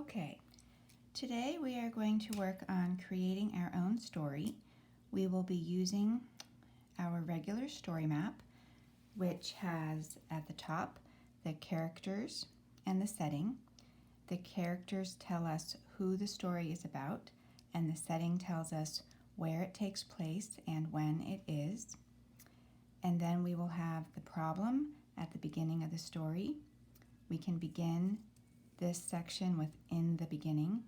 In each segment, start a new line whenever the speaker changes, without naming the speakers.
Okay, today we are going to work on creating our own story. We will be using our regular story map, which has at the top the characters and the setting. The characters tell us who the story is about, and the setting tells us where it takes place and when it is. And then we will have the problem at the beginning of the story. We can begin this section with in the beginning.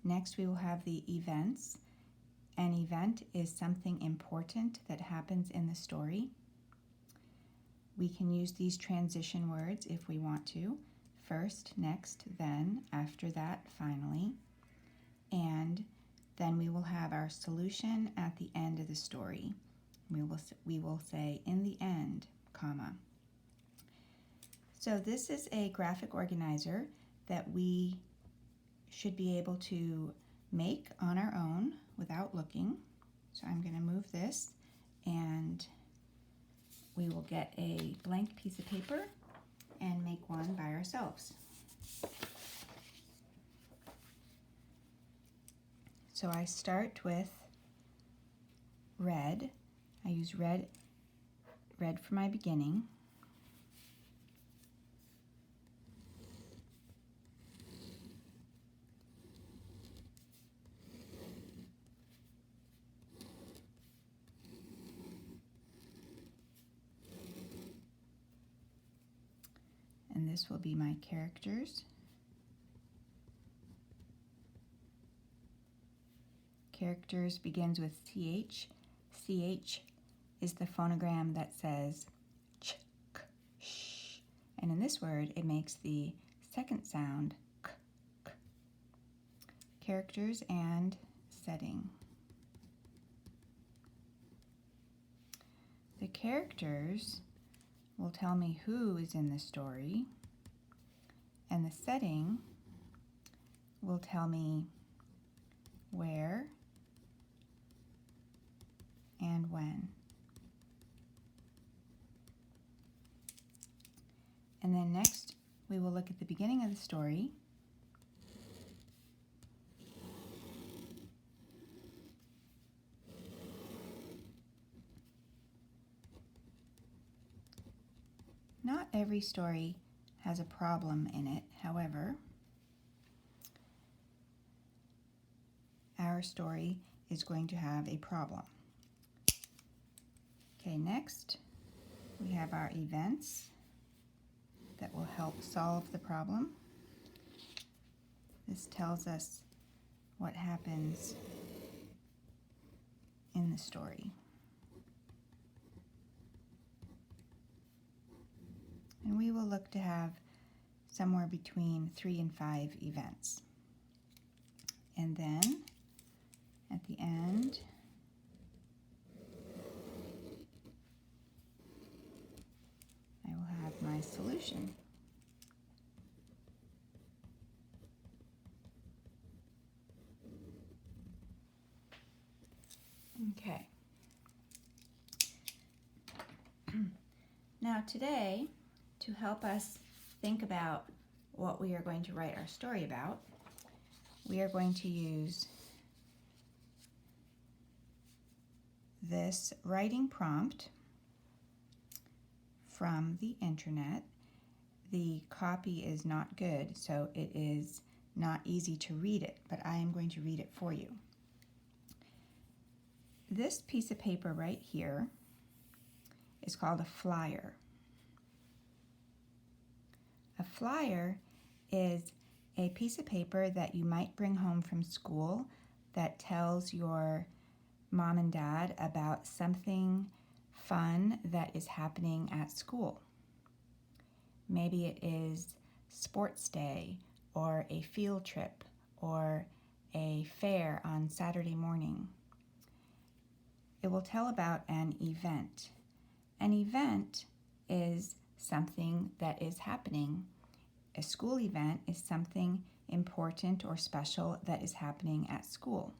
Next, we will have the events. An event is something important that happens in the story. We can use these transition words if we want to. First, next, then, after that, finally. And then we will have our solution at the end of the story. We will say in the end, comma. So this is a graphic organizer that we should be able to make on our own without looking. So I'm going to move this, and we will get a blank piece of paper and make one by ourselves. So I start with red. I use red for my beginning. And this will be my characters. Characters begins with CH. CH is the phonogram that says ch, k, sh. And in this word, it makes the second sound k, k. Characters and setting. The characters will tell me who is in the story, and the setting will tell me where and when. And then next, we will look at the beginning of the story. Not every story has a problem in it, however. Our story is going to have a problem. Okay, next we have our events that will help solve the problem. This tells us what happens in the story. And we will look to have somewhere between 3 and 5 events. And then at the end, I will have my solution. Okay. Now today, to help us think about what we are going to write our story about, we are going to use this writing prompt from the internet. The copy is not good, so it is not easy to read it, but I am going to read it for you. This piece of paper right here is called a flyer. A flyer is a piece of paper that you might bring home from school that tells your mom and dad about something fun that is happening at school. Maybe it is sports day, or a field trip, or a fair on Saturday morning. It will tell about an event. An event is something that is happening. A school event is something important or special that is happening at school.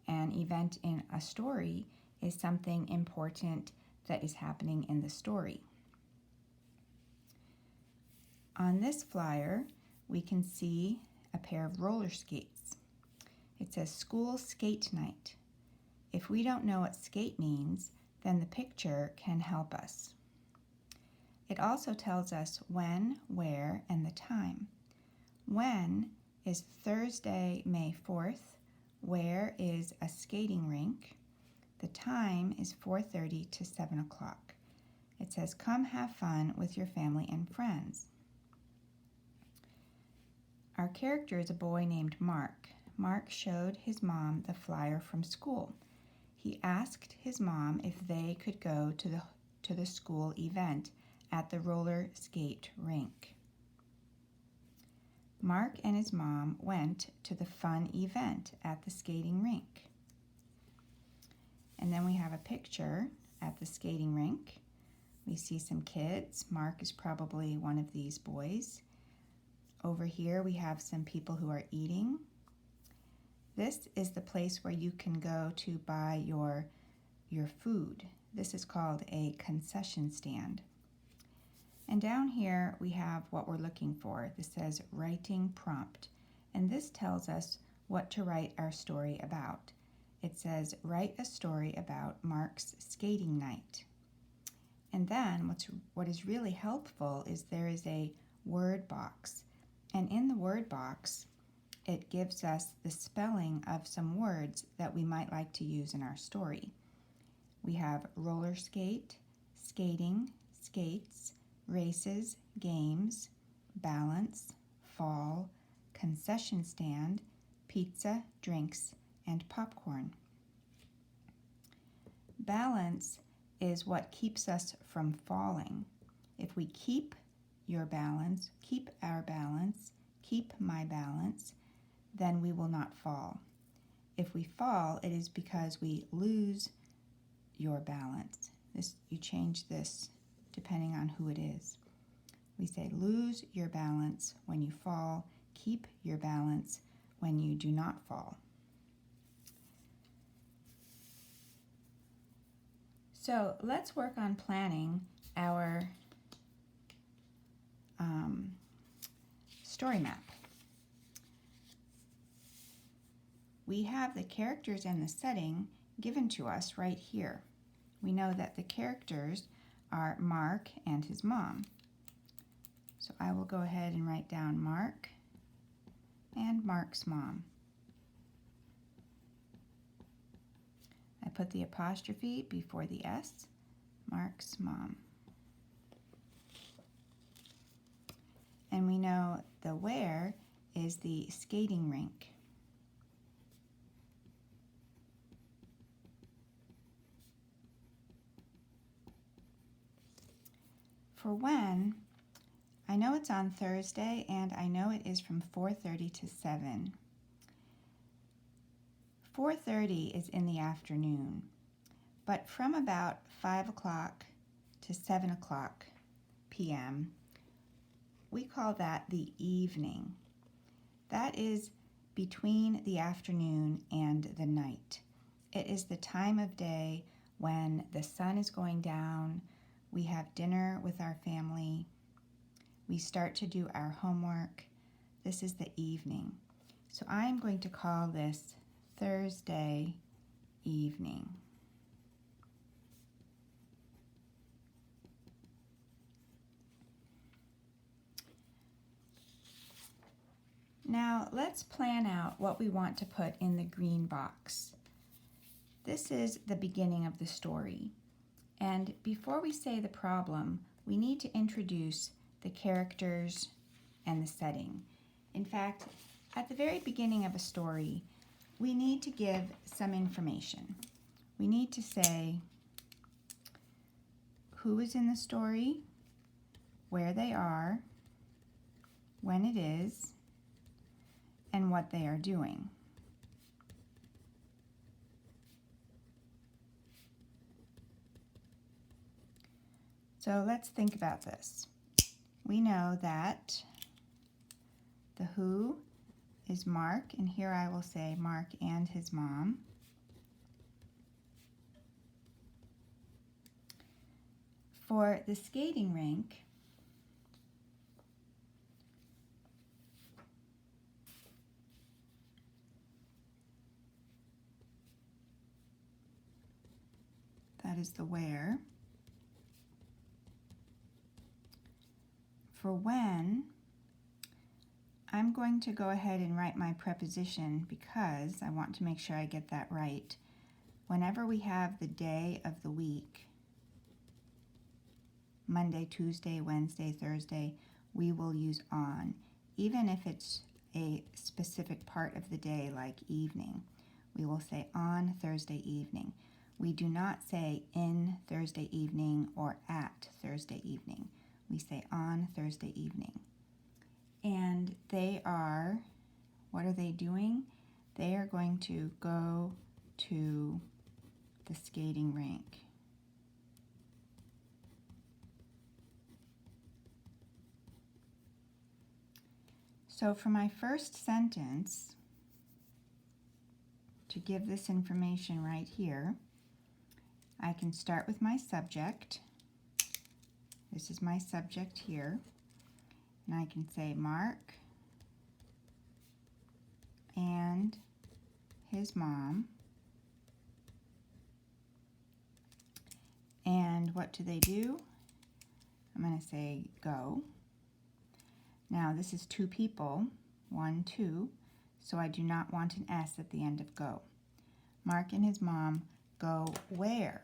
An event in a story is something important that is happening in the story. On this flyer, we can see a pair of roller skates. It says school skate night. If we don't know what skate means, then the picture can help us. It also tells us when, where, and the time. When is Thursday, May 4th. Where is a skating rink. The time is 4:30 to 7 o'clock. It says, come have fun with your family and friends. Our character is a boy named Mark. Mark showed his mom the flyer from school. He asked his mom if they could go to the school event at the roller skate rink. Mark and his mom went to the fun event at the skating rink. And then we have a picture at the skating rink. We see some kids. Mark is probably one of these boys. Over here we have some people who are eating. This is the place where you can go to buy your food. This is called a concession stand. And down here we have what we're looking for. This says writing prompt. And this tells us what to write our story about. It says write a story about Mark's skating night. And then what is really helpful is there is a word box. And in the word box, it gives us the spelling of some words that we might like to use in our story. We have roller skate, skating, skates, races, games, balance, fall, concession stand, pizza, drinks, and popcorn. Balance is what keeps us from falling. If we keep your balance, keep our balance, keep my balance, then we will not fall. If we fall, it is because we lose your balance. You change this depending on who it is. We say lose your balance when you fall, keep your balance when you do not fall. So let's work on planning our story map. We have the characters and the setting given to us right here. We know that the characters are Mark and his mom. So I will go ahead and write down Mark and Mark's mom. I put the apostrophe before the S, Mark's mom. And we know the where is the skating rink. For when, I know it's on Thursday and I know it is from 4:30 to 7. 4:30 is in the afternoon, but from about 5 o'clock to 7 o'clock p.m., we call that the evening. That is between the afternoon and the night. It is the time of day when the sun is going down, we have dinner with our family, we start to do our homework. This is the evening. So I'm going to call this Thursday evening. Now let's plan out what we want to put in the green box. This is the beginning of the story. And before we say the problem, we need to introduce the characters and the setting. In fact, at the very beginning of a story, we need to give some information. We need to say who is in the story, where they are, when it is, and what they are doing. So let's think about this. We know that the who is Mark, and here I will say Mark and his mom. For the skating rink, is the where. For when, I'm going to go ahead and write my preposition because I want to make sure I get that right. Whenever we have the day of the week, Monday, Tuesday, Wednesday, Thursday, we will use on, even if it's a specific part of the day like evening. We will say on Thursday evening. We do not say in Thursday evening or at Thursday evening. We say on Thursday evening. And they are, what are they doing? They are going to go to the skating rink. So for my first sentence, to give this information right here, I can start with my subject. This is my subject here. And I can say Mark and his mom. And what do they do? I'm going to say go. Now this is two people, 1, 2, so I do not want an S at the end of go. Mark and his mom go where?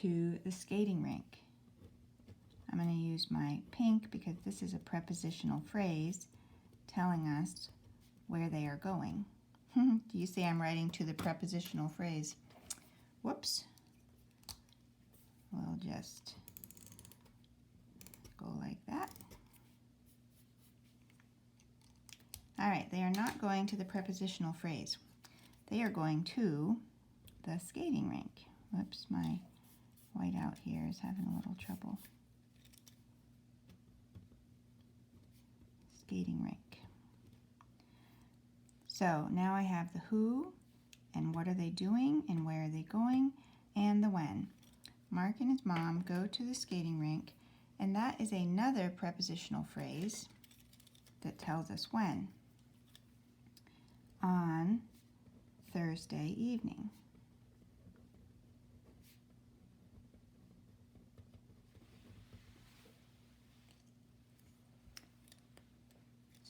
To the skating rink. I'm going to use my pink because this is a prepositional phrase telling us where they are going. Do you see I'm writing to the prepositional phrase? Whoops. We'll just go like that. All right, they are not going to the prepositional phrase. They are going to the skating rink. Whoops, my whiteout here is having a little trouble. Skating rink. So now I have the who and what are they doing and where are they going and the when. Mark and his mom go to the skating rink, and that is another prepositional phrase that tells us when. On Thursday evening.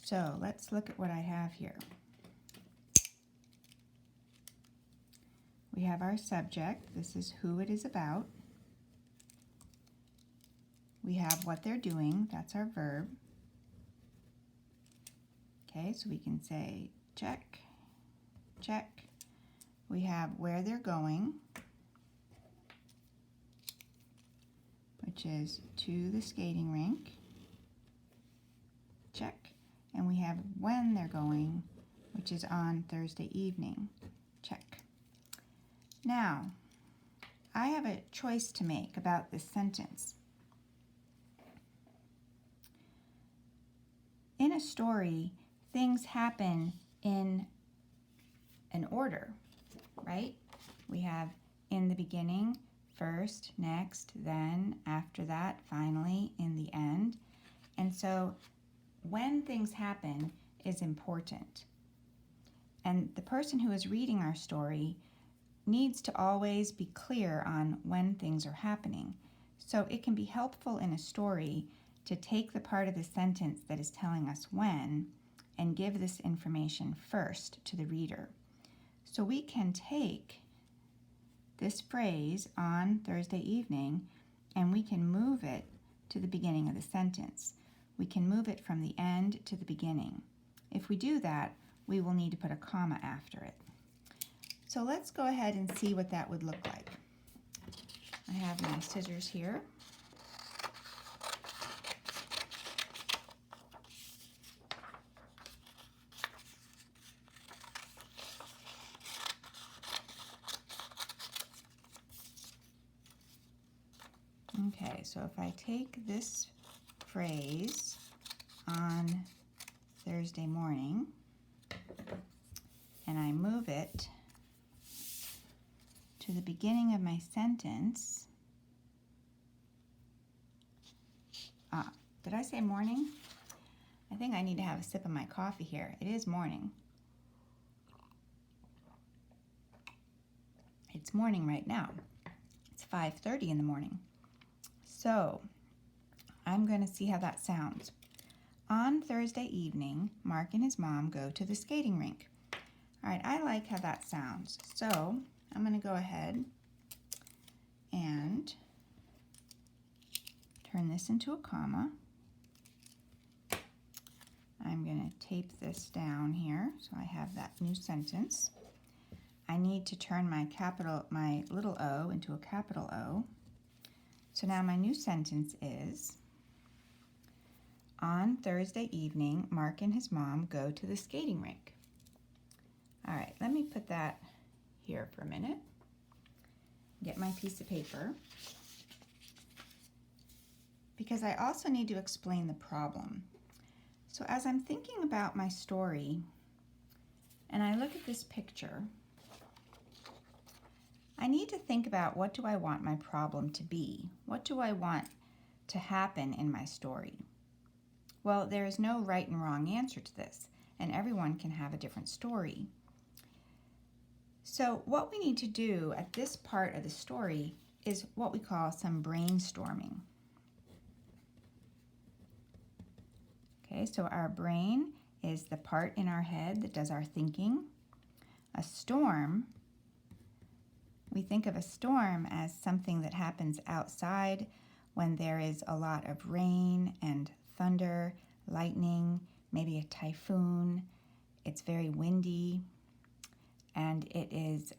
So let's look at what I have here. We have our subject. This is who it is about. We have what they're doing. That's our verb. Okay, so we can say check, check. We have where they're going, which is to the skating rink. Check. And we have when they're going, which is on Thursday evening. Check. Now, I have a choice to make about this sentence. In a story, things happen in an order, right? We have in the beginning, first, next, then, after that, finally, in the end. And so when things happen is important. And the person who is reading our story needs to always be clear on when things are happening. So it can be helpful in a story to take the part of the sentence that is telling us when and give this information first to the reader. So we can take this phrase on Thursday evening and we can move it to the beginning of the sentence. We can move it from the end to the beginning. If we do that, we will need to put a comma after it. So let's go ahead and see what that would look like. I have my scissors here. Okay, so if I take this phrase on Thursday morning and I move it to the beginning of my sentence. Did I say morning? I think I need to have a sip of my coffee here. It is morning. It's morning right now. It's 5:30 in the morning. So I'm going to see how that sounds. On Thursday evening, Mark and his mom go to the skating rink. All right, I like how that sounds. So I'm going to go ahead and turn this into a comma. I'm going to tape this down here so I have that new sentence. I need to turn my little o into a capital O. So now my new sentence is, on Thursday evening, Mark and his mom go to the skating rink. All right, let me put that here for a minute. Get my piece of paper, because I also need to explain the problem. So as I'm thinking about my story and I look at this picture, I need to think about, what do I want my problem to be? What do I want to happen in my story? Well, there is no right and wrong answer to this, and everyone can have a different story. So what we need to do at this part of the story is what we call some brainstorming. Okay, so our brain is the part in our head that does our thinking. A storm, we think of a storm as something that happens outside when there is a lot of rain and thunder, lightning, maybe a typhoon. It's very windy, and it is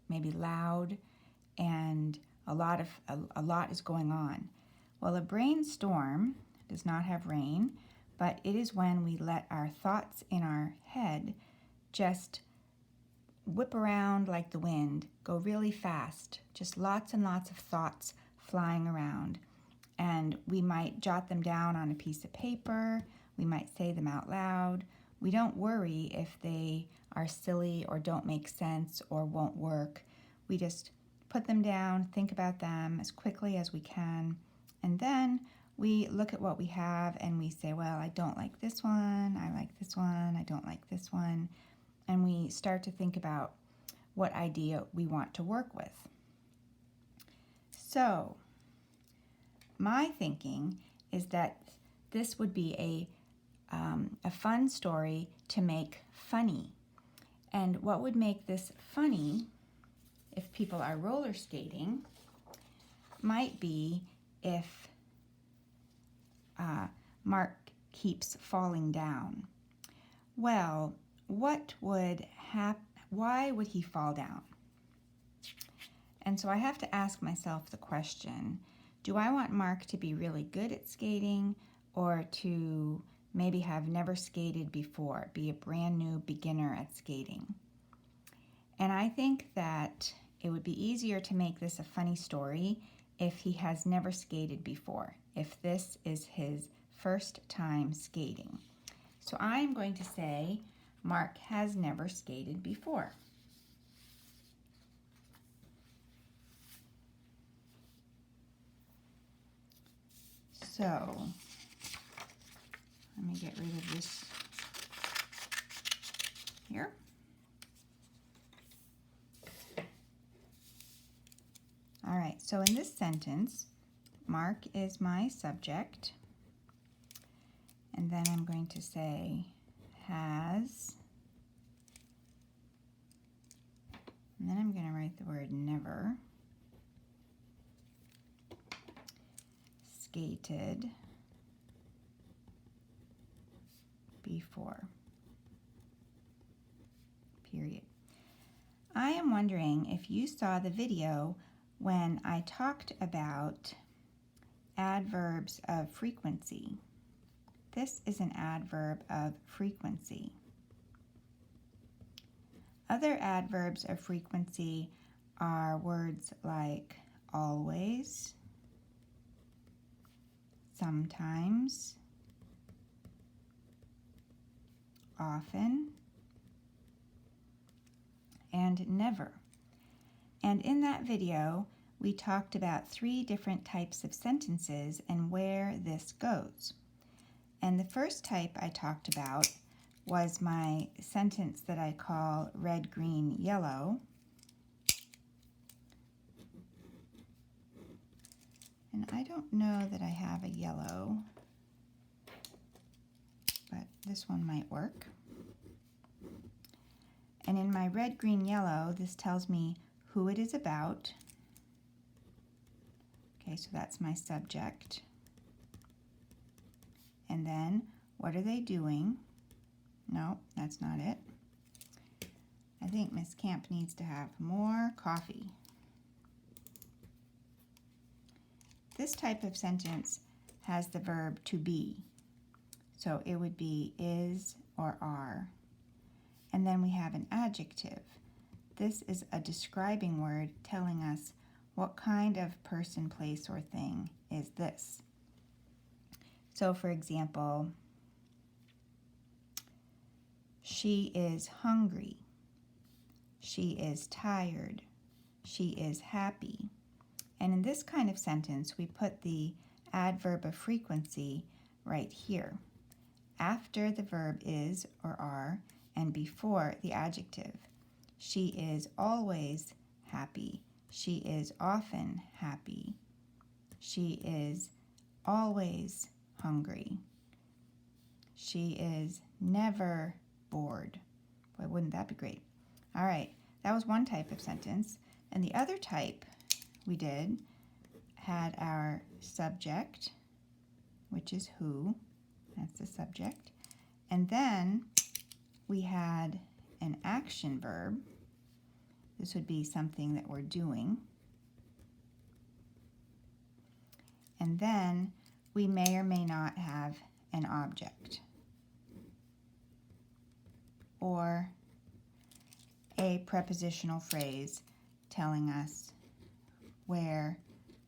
maybe loud, and a lot is going on. Well, a brainstorm does not have rain, but it is when we let our thoughts in our head just whip around like the wind, go really fast, just lots and lots of thoughts flying around. And we might jot them down on a piece of paper, we might say them out loud. We don't worry if they are silly or don't make sense or won't work. We just put them down, think about them as quickly as we can, and then we look at what we have and we say, well, I don't like this one, I like this one, I don't like this one. And we start to think about what idea we want to work with. So my thinking is that this would be a fun story to make funny. And what would make this funny, if people are roller skating, might be if Mark keeps falling down. Well, why would he fall down? And so I have to ask myself the question, do I want Mark to be really good at skating, or to maybe have never skated before, be a brand new beginner at skating? And I think that it would be easier to make this a funny story if he has never skated before, if this is his first time skating. So I'm going to say, Mark has never skated before. So let me get rid of this here. All right, so in this sentence, Mark is my subject, and then I'm going to say has, and then I'm going to write the word never skated before, period. I am wondering if you saw the video when I talked about adverbs of frequency. This is an adverb of frequency. Other adverbs of frequency are words like always, sometimes, often, and never. And in that video, we talked about 3 different types of sentences and where this goes. And the first type I talked about was my sentence that I call red, green, yellow. And I don't know that I have a yellow, but this one might work. And in my red, green, yellow, this tells me who it is about. Okay, so that's my subject. And then, what are they doing? No, that's not it. I think Miss Camp needs to have more coffee. This type of sentence has the verb to be. So it would be is or are. And then we have an adjective. This is a describing word telling us what kind of person, place, or thing is this. So for example, she is hungry. She is tired. She is happy. And in this kind of sentence, we put the adverb of frequency right here, after the verb is or are, and before the adjective. She is always happy. She is often happy. She is always hungry. She is never bored. Boy, wouldn't that be great? All right, that was one type of sentence. And the other type we did had our subject, which is who. That's the subject. And then we had an action verb. This would be something that we're doing. And then we may or may not have an object or a prepositional phrase telling us where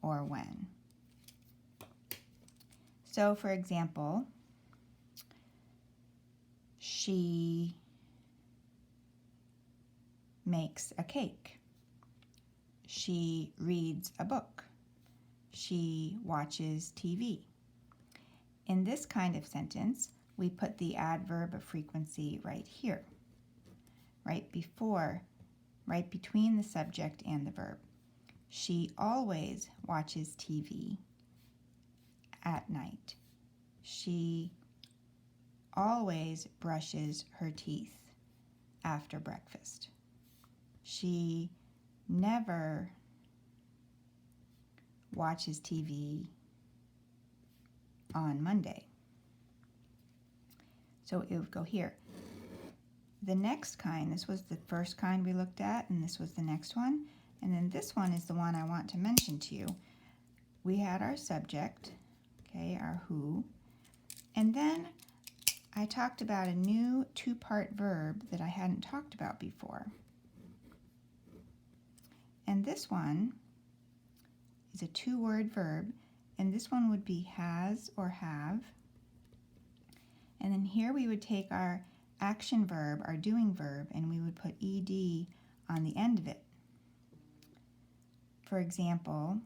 or when. So for example, she makes a cake. She reads a book. She watches TV. In this kind of sentence, we put the adverb of frequency right here, right before, right between the subject and the verb. She always watches TV at night. She always brushes her teeth after breakfast. She never watches TV on Monday. So it would go here. The next kind, this was the first kind we looked at, and this was the next one. And then this one is the one I want to mention to you. We had our subject, okay, our who. And then I talked about a new two-part verb that I hadn't talked about before. And this one is a two-word verb, and this one would be has or have. And then here we would take our action verb, our doing verb, and we would put ed on the end of it. For example,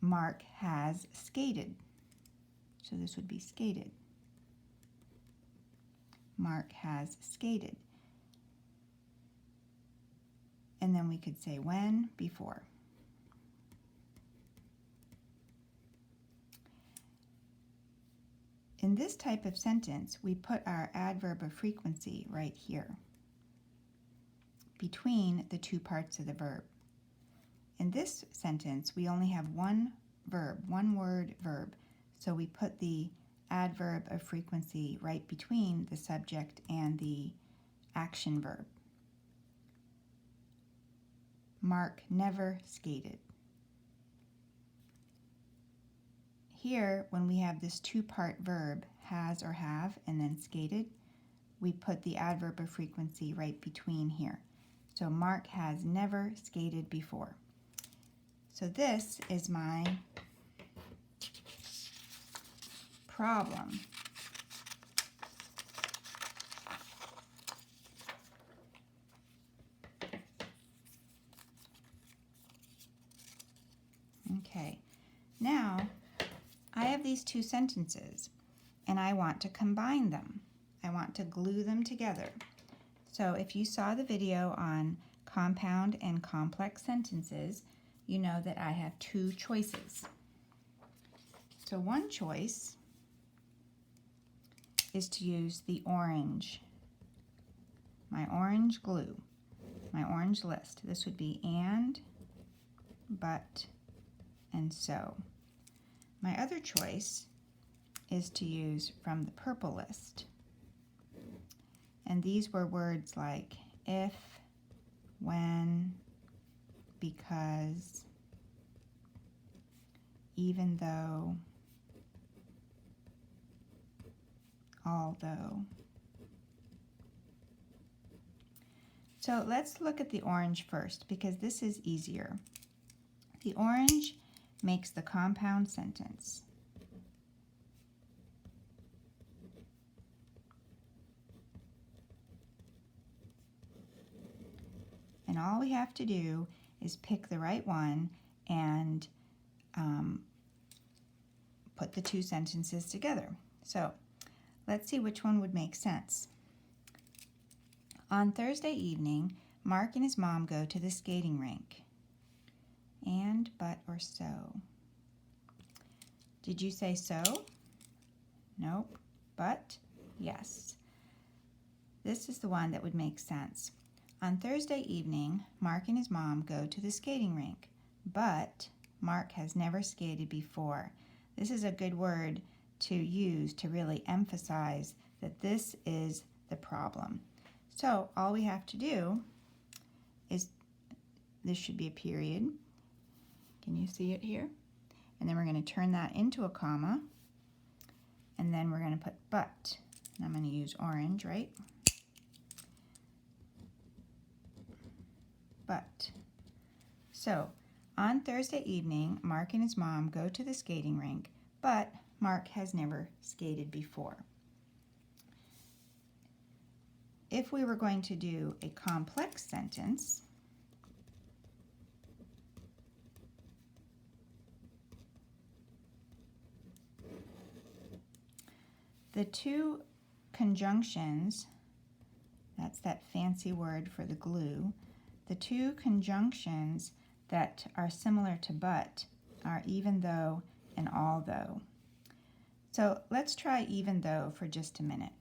Mark has skated. So this would be skated. Mark has skated. And then we could say when, before. In this type of sentence, we put our adverb of frequency right here, between the two parts of the verb. In this sentence, we only have one verb, one word verb, so we put the adverb of frequency right between the subject and the action verb. Mark never skated. Here, when we have this two-part verb, has or have, and then skated, we put the adverb of frequency right between here. So Mark has never skated before. So this is my problem. Okay, now I have these two sentences and I want to combine them. I want to glue them together. So if you saw the video on compound and complex sentences, you know that I have two choices. So one choice is to use the orange, my orange glue, my orange list. This would be and, but, and so. My other choice is to use from the purple list. And these were words like if, when, because, even though, although. So let's look at the orange first because this is easier. The orange makes the compound sentence. And all we have to do is pick the right one and put the two sentences together. So let's see which one would make sense. On Thursday evening, Mark and his mom go to the skating rink. And, but, or so. Did you say so? Nope. But, yes. This is the one that would make sense. On Thursday evening, Mark and his mom go to the skating rink. But Mark has never skated before. This is a good word to use to really emphasize that this is the problem. So all we have to do is, this should be a period. Can you see it here? And then we're going to turn that into a comma. And then we're going to put but. And I'm going to use orange, right? But. So on Thursday evening, Mark and his mom go to the skating rink, but Mark has never skated before. If we were going to do a complex sentence, the two conjunctions, that's that fancy word for the glue, the two conjunctions that are similar to but are even though and although. So let's try even though for just a minute.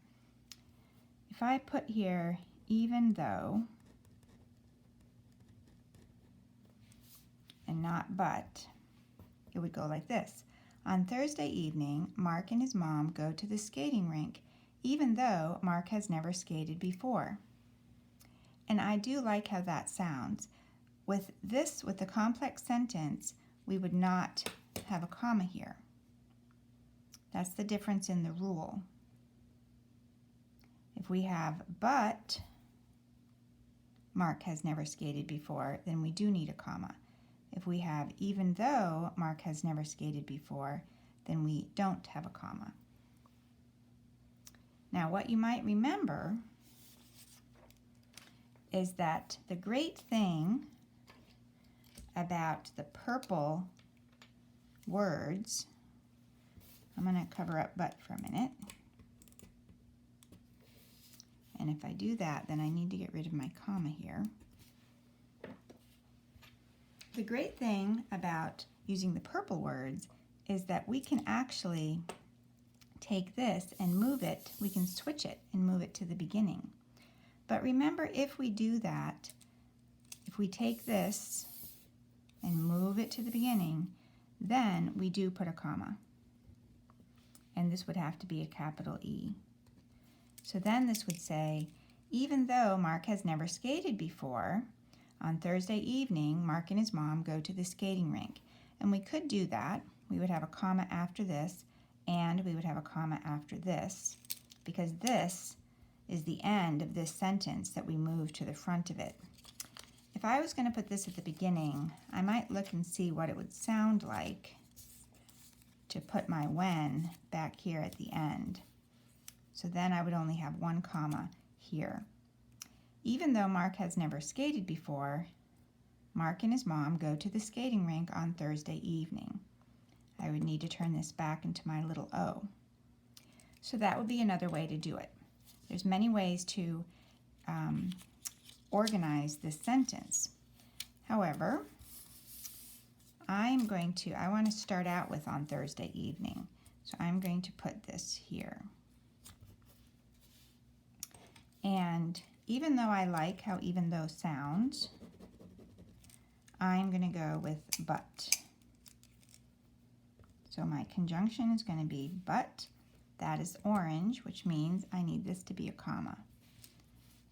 If I put here even though and not but, it would go like this. On Thursday evening, Mark and his mom go to the skating rink, even though Mark has never skated before. And I do like how that sounds. With the complex sentence, we would not have a comma here. That's the difference in the rule. If we have but Mark has never skated before, then we do need a comma. If we have even though Mark has never skated before, then we don't have a comma. Now what you might remember is that the great thing about the purple words, I'm going to cover up but for a minute. And if I do that, then I need to get rid of my comma here. The great thing about using the purple words is that we can actually take this and move it. We can switch it and move it to the beginning. But remember, if we do that, if we take this and move it to the beginning, then we do put a comma. And this would have to be a capital E. So then this would say, even though Mark has never skated before, on Thursday evening, Mark and his mom go to the skating rink. And we could do that. We would have a comma after this, and we would have a comma after this, because this is the end of this sentence that we move to the front of it. If I was going to put this at the beginning, I might look and see what it would sound like to put my when back here at the end. So then I would only have one comma here. Even though Mark has never skated before, Mark and his mom go to the skating rink on Thursday evening. I would need to turn this back into my little O. So that would be another way to do it. There's many ways to organize this sentence. However, I want to start out with on Thursday evening. So I'm going to put this here. And even though I like how even though sounds, I'm going to go with but. So my conjunction is going to be but. That is orange, which means I need this to be a comma.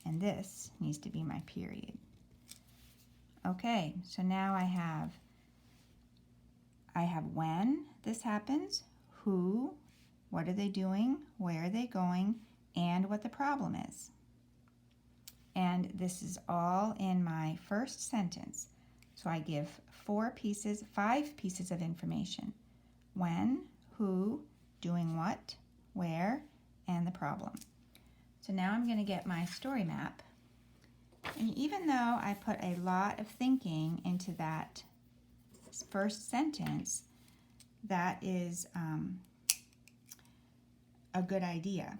And this needs to be my period. Okay, so now I have when this happens, who, what are they doing, where are they going, and what the problem is. And this is all in my first sentence. So I give 5 pieces of information. When, who, doing what, where, and the problem. So now I'm going to get my story map. And even though I put a lot of thinking into that first sentence, that is a good idea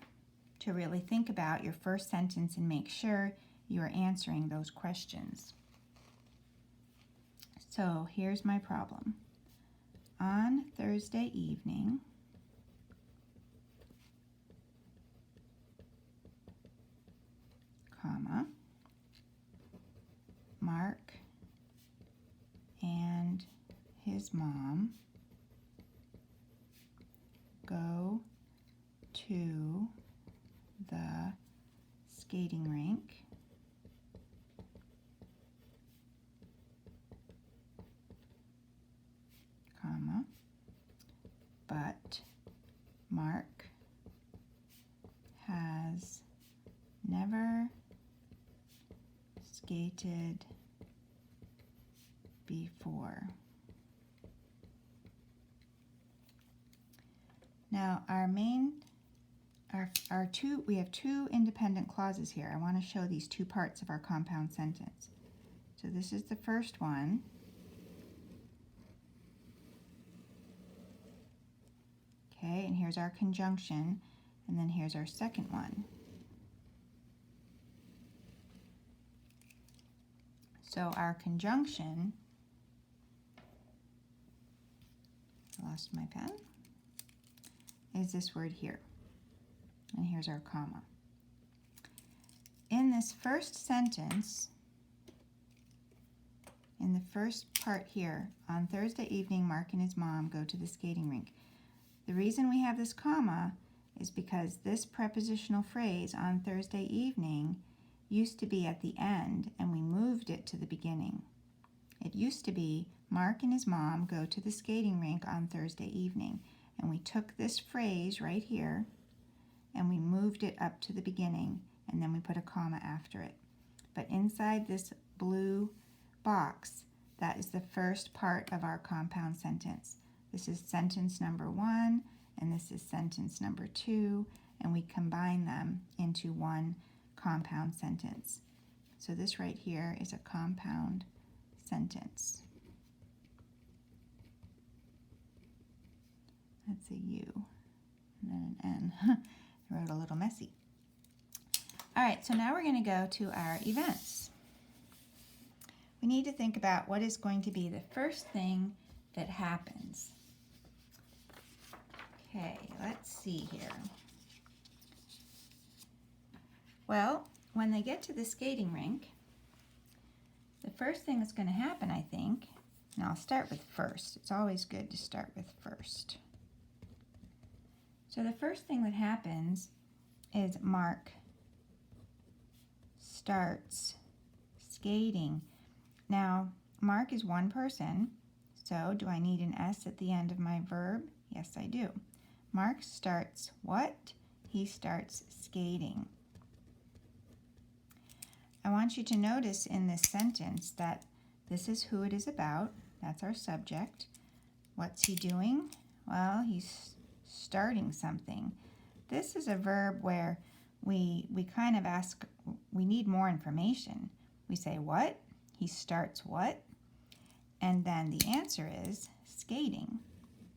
to really think about your first sentence and make sure you are answering those questions. So here's my problem. On Thursday evening, comma, Mark and his mom go to the skating rink comma, but Mark has never skated before. Now we have two independent clauses here. I want to show these two parts of our compound sentence. So this is the first one. Okay, and here's our conjunction, and then here's our second one. So our conjunction, I lost my pen, is this word here. And here's our comma. In this first sentence, in the first part here, on Thursday evening, Mark and his mom go to the skating rink. The reason we have this comma is because this prepositional phrase, on Thursday evening, used to be at the end, and we moved it to the beginning. It used to be, Mark and his mom go to the skating rink on Thursday evening. And we took this phrase right here, and we moved it up to the beginning, and then we put a comma after it. But inside this blue box, that is the first part of our compound sentence. This is sentence number 1, and this is sentence number 2, and we combine them into one compound sentence. So this right here is a compound sentence. That's a U, and then an N. I wrote a little messy. All right, so now we're going to go to our events. We need to think about what is going to be the first thing that happens. Okay, let's see here. Well, when they get to the skating rink, the first thing that's going to happen, I think, and I'll start with first. It's always good to start with first. So the first thing that happens is Mark starts skating. Now, Mark is one person, so do I need an S at the end of my verb? Yes, I do. Mark starts what? He starts skating. I want you to notice in this sentence that this is who it is about. That's our subject. What's he doing? Well, he's starting something. This is a verb where we kind of ask, we need more information. We say what? He starts what? And then the answer is skating.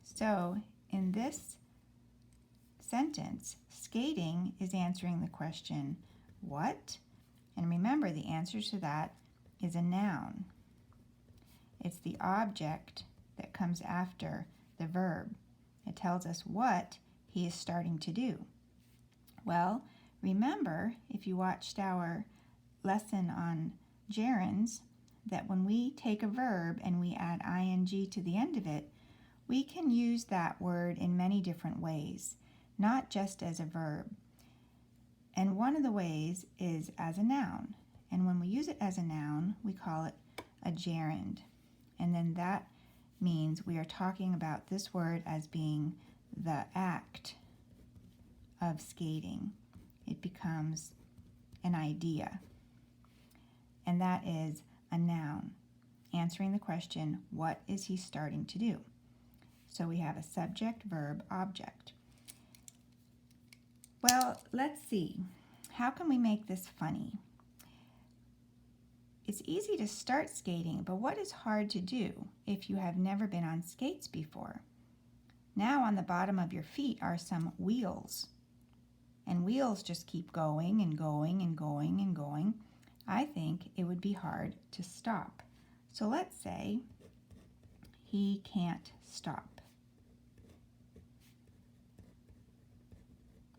So in this sentence, skating is answering the question, what? And remember, the answer to that is a noun. It's the object that comes after the verb. It tells us what he is starting to do. Well, remember, if you watched our lesson on gerunds, that when we take a verb and we add ing to the end of it, we can use that word in many different ways, not just as a verb. And one of the ways is as a noun. And when we use it as a noun, we call it a gerund. And then that means we are talking about this word as being the act of skating. It becomes an idea. And that is a noun, answering the question, what is he starting to do? So we have a subject, verb, object. Well, let's see. How can we make this funny? It's easy to start skating, but what is hard to do if you have never been on skates before? Now on the bottom of your feet are some wheels. And wheels just keep going and going and going and going. I think it would be hard to stop. So let's say he can't stop.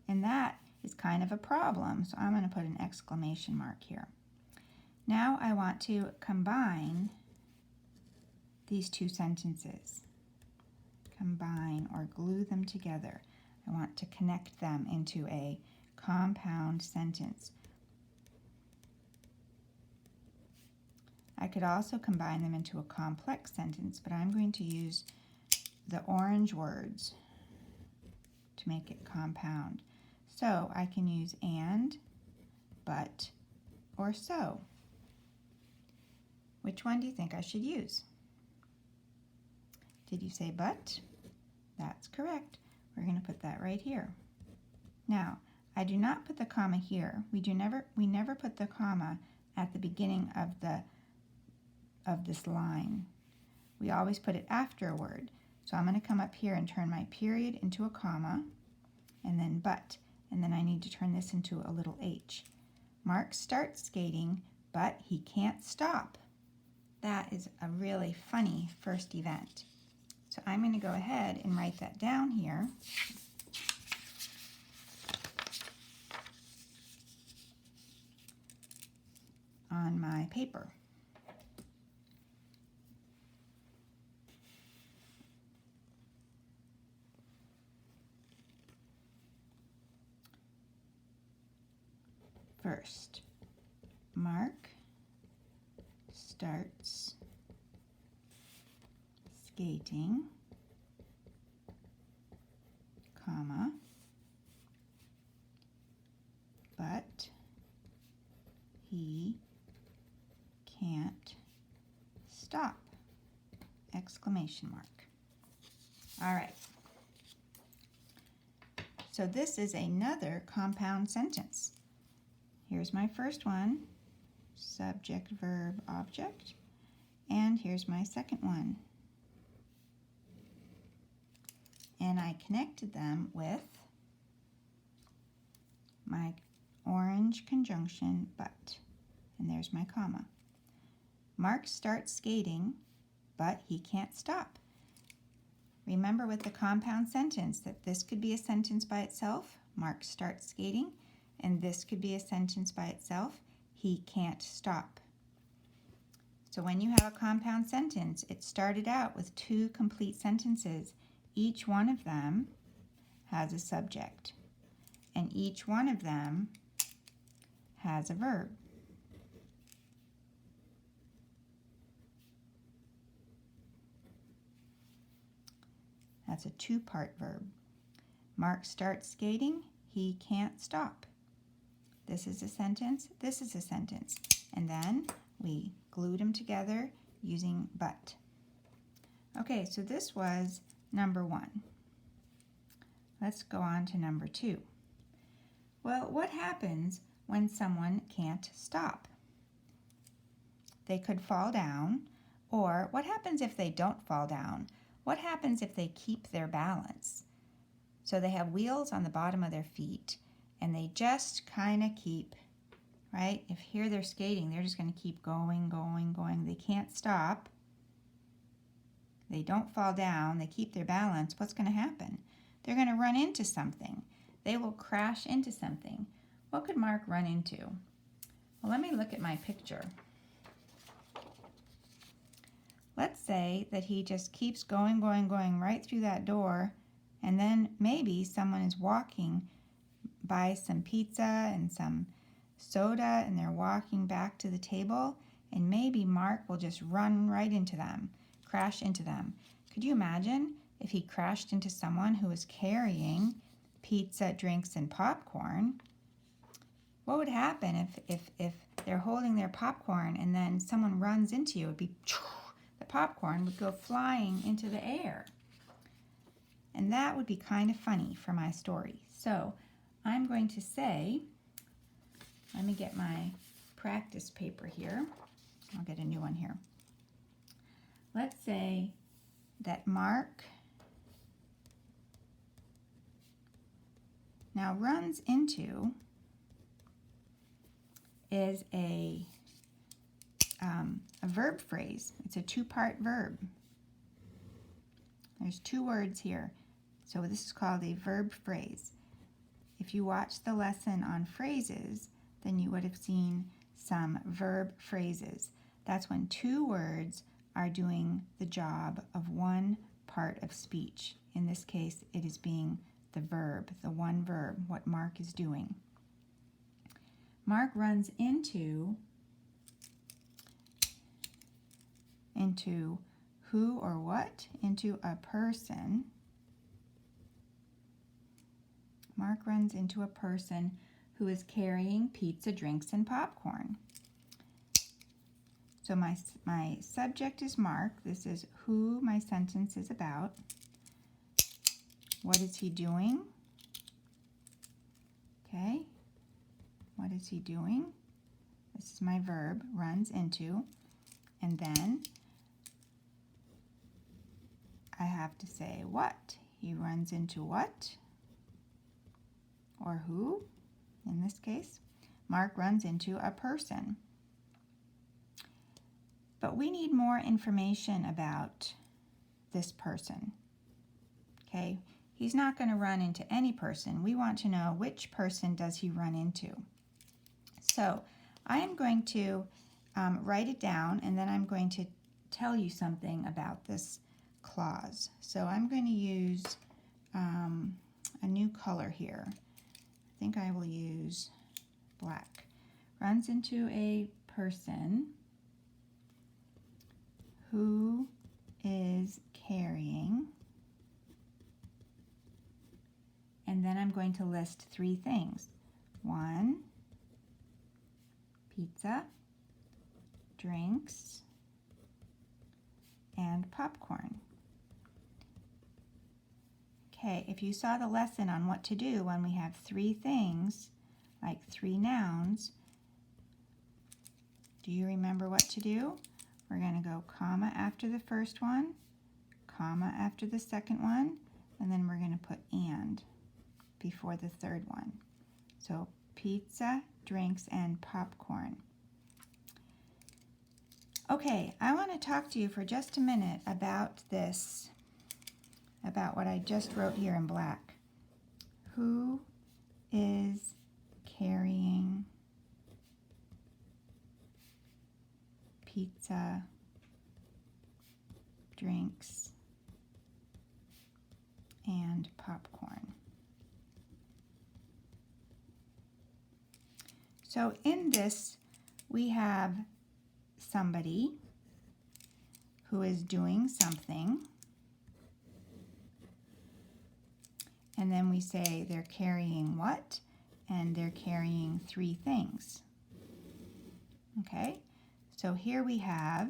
And that is kind of a problem, so I'm going to put an exclamation mark here. Now I want to combine these two sentences. Combine or glue them together. I want to connect them into a compound sentence. I could also combine them into a complex sentence, but I'm going to use the orange words to make it compound. So I can use and, but, or so. Which one do you think I should use? Did you say but? That's correct. We're going to put that right here. Now, I do not put the comma here. We never put the comma at the beginning of this line. We always put it after a word. So I'm going to come up here and turn my period into a comma, and then but, and then I need to turn this into a little h. Mark starts skating, but he can't stop. That is a really funny first event. So I'm going to go ahead and write that down here. On my paper. First, Mark starts skating, comma, but he can't stop, exclamation mark. All right. So this is another compound sentence. Here's my first one, subject, verb, object, and here's my second one. And I connected them with my orange conjunction, but, and there's my comma. Mark starts skating, but he can't stop. Remember with the compound sentence that this could be a sentence by itself, Mark starts skating, and this could be a sentence by itself, he can't stop. So when you have a compound sentence, it started out with two complete sentences. Each one of them has a subject, and each one of them has a verb. That's a two-part verb. Mark starts skating, he can't stop. This is a sentence, this is a sentence. And then we glued them together using but. Okay, so this was number 1. Let's go on to number 2. Well, what happens when someone can't stop? They could fall down, or what happens if they don't fall down? What happens if they keep their balance? So they have wheels on the bottom of their feet, and they just kind of keep, right? If here they're skating, they're just going to keep going, going, going. They can't stop. they don't fall down, they keep their balance, what's going to happen? They're going to run into something. They will crash into something. What could Mark run into? Well, let me look at my picture. Let's say that he just keeps going right through that door, and then maybe someone is walking by some pizza and some soda, and they're walking back to the table, and maybe Mark will just run right into them, crash into them. Could you imagine if he crashed into someone who was carrying pizza, drinks, and popcorn? What would happen if they're holding their popcorn and then someone runs into you? It'd be the popcorn would go flying into the air. And that would be kind of funny for my story. So I'm going to say, let me get my practice paper here. I'll get a new one here. Let's say that Mark now runs into is a verb phrase. It's a two-part verb. There's two words here. So this is called a verb phrase. If you watched the lesson on phrases, then you would have seen some verb phrases. That's when two words are doing the job of one part of speech. In this case, it is being the verb, the one verb, what Mark is doing. Mark runs into who or what? Into a person. Mark runs into a person who is carrying pizza, drinks, and popcorn. So my subject is Mark. This is who my sentence is about. What is he doing? Okay. What is he doing? This is my verb, runs into. And then I have to say what. He runs into what? Or who, in this case. Mark runs into a person. But we need more information about this person. Okay? He's not going to run into any person. We want to know which person does he run into. So I am going to write it down, and then I'm going to tell you something about this clause. So I'm going to use a new color here. I think I will use black. Runs into a person who is carrying, and then I'm going to list three things. 1, pizza, drinks, and popcorn. Okay, if you saw the lesson on what to do when we have three things, like three nouns, do you remember what to do? We're going to go comma after the first one, comma after the second one, and then we're going to put and before the third one. So pizza, drinks, and popcorn. Okay, I want to talk to you for just a minute about this, about what I just wrote here in black. Who is carrying pizza, drinks, and popcorn? So in this, we have somebody who is doing something, and then we say they're carrying what, and they're carrying three things. Okay, so here we have,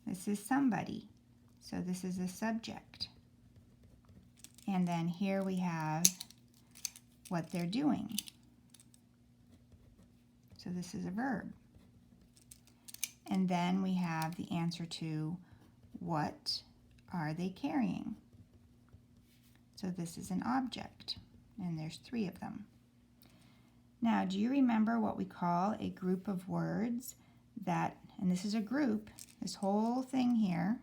this is somebody, so this is a subject, and then here we have what they're doing. So this is a verb. And then we have the answer to what are they carrying? So this is an object, and there's three of them. Now, do you remember what we call a group of words that and this is a group, this whole thing here,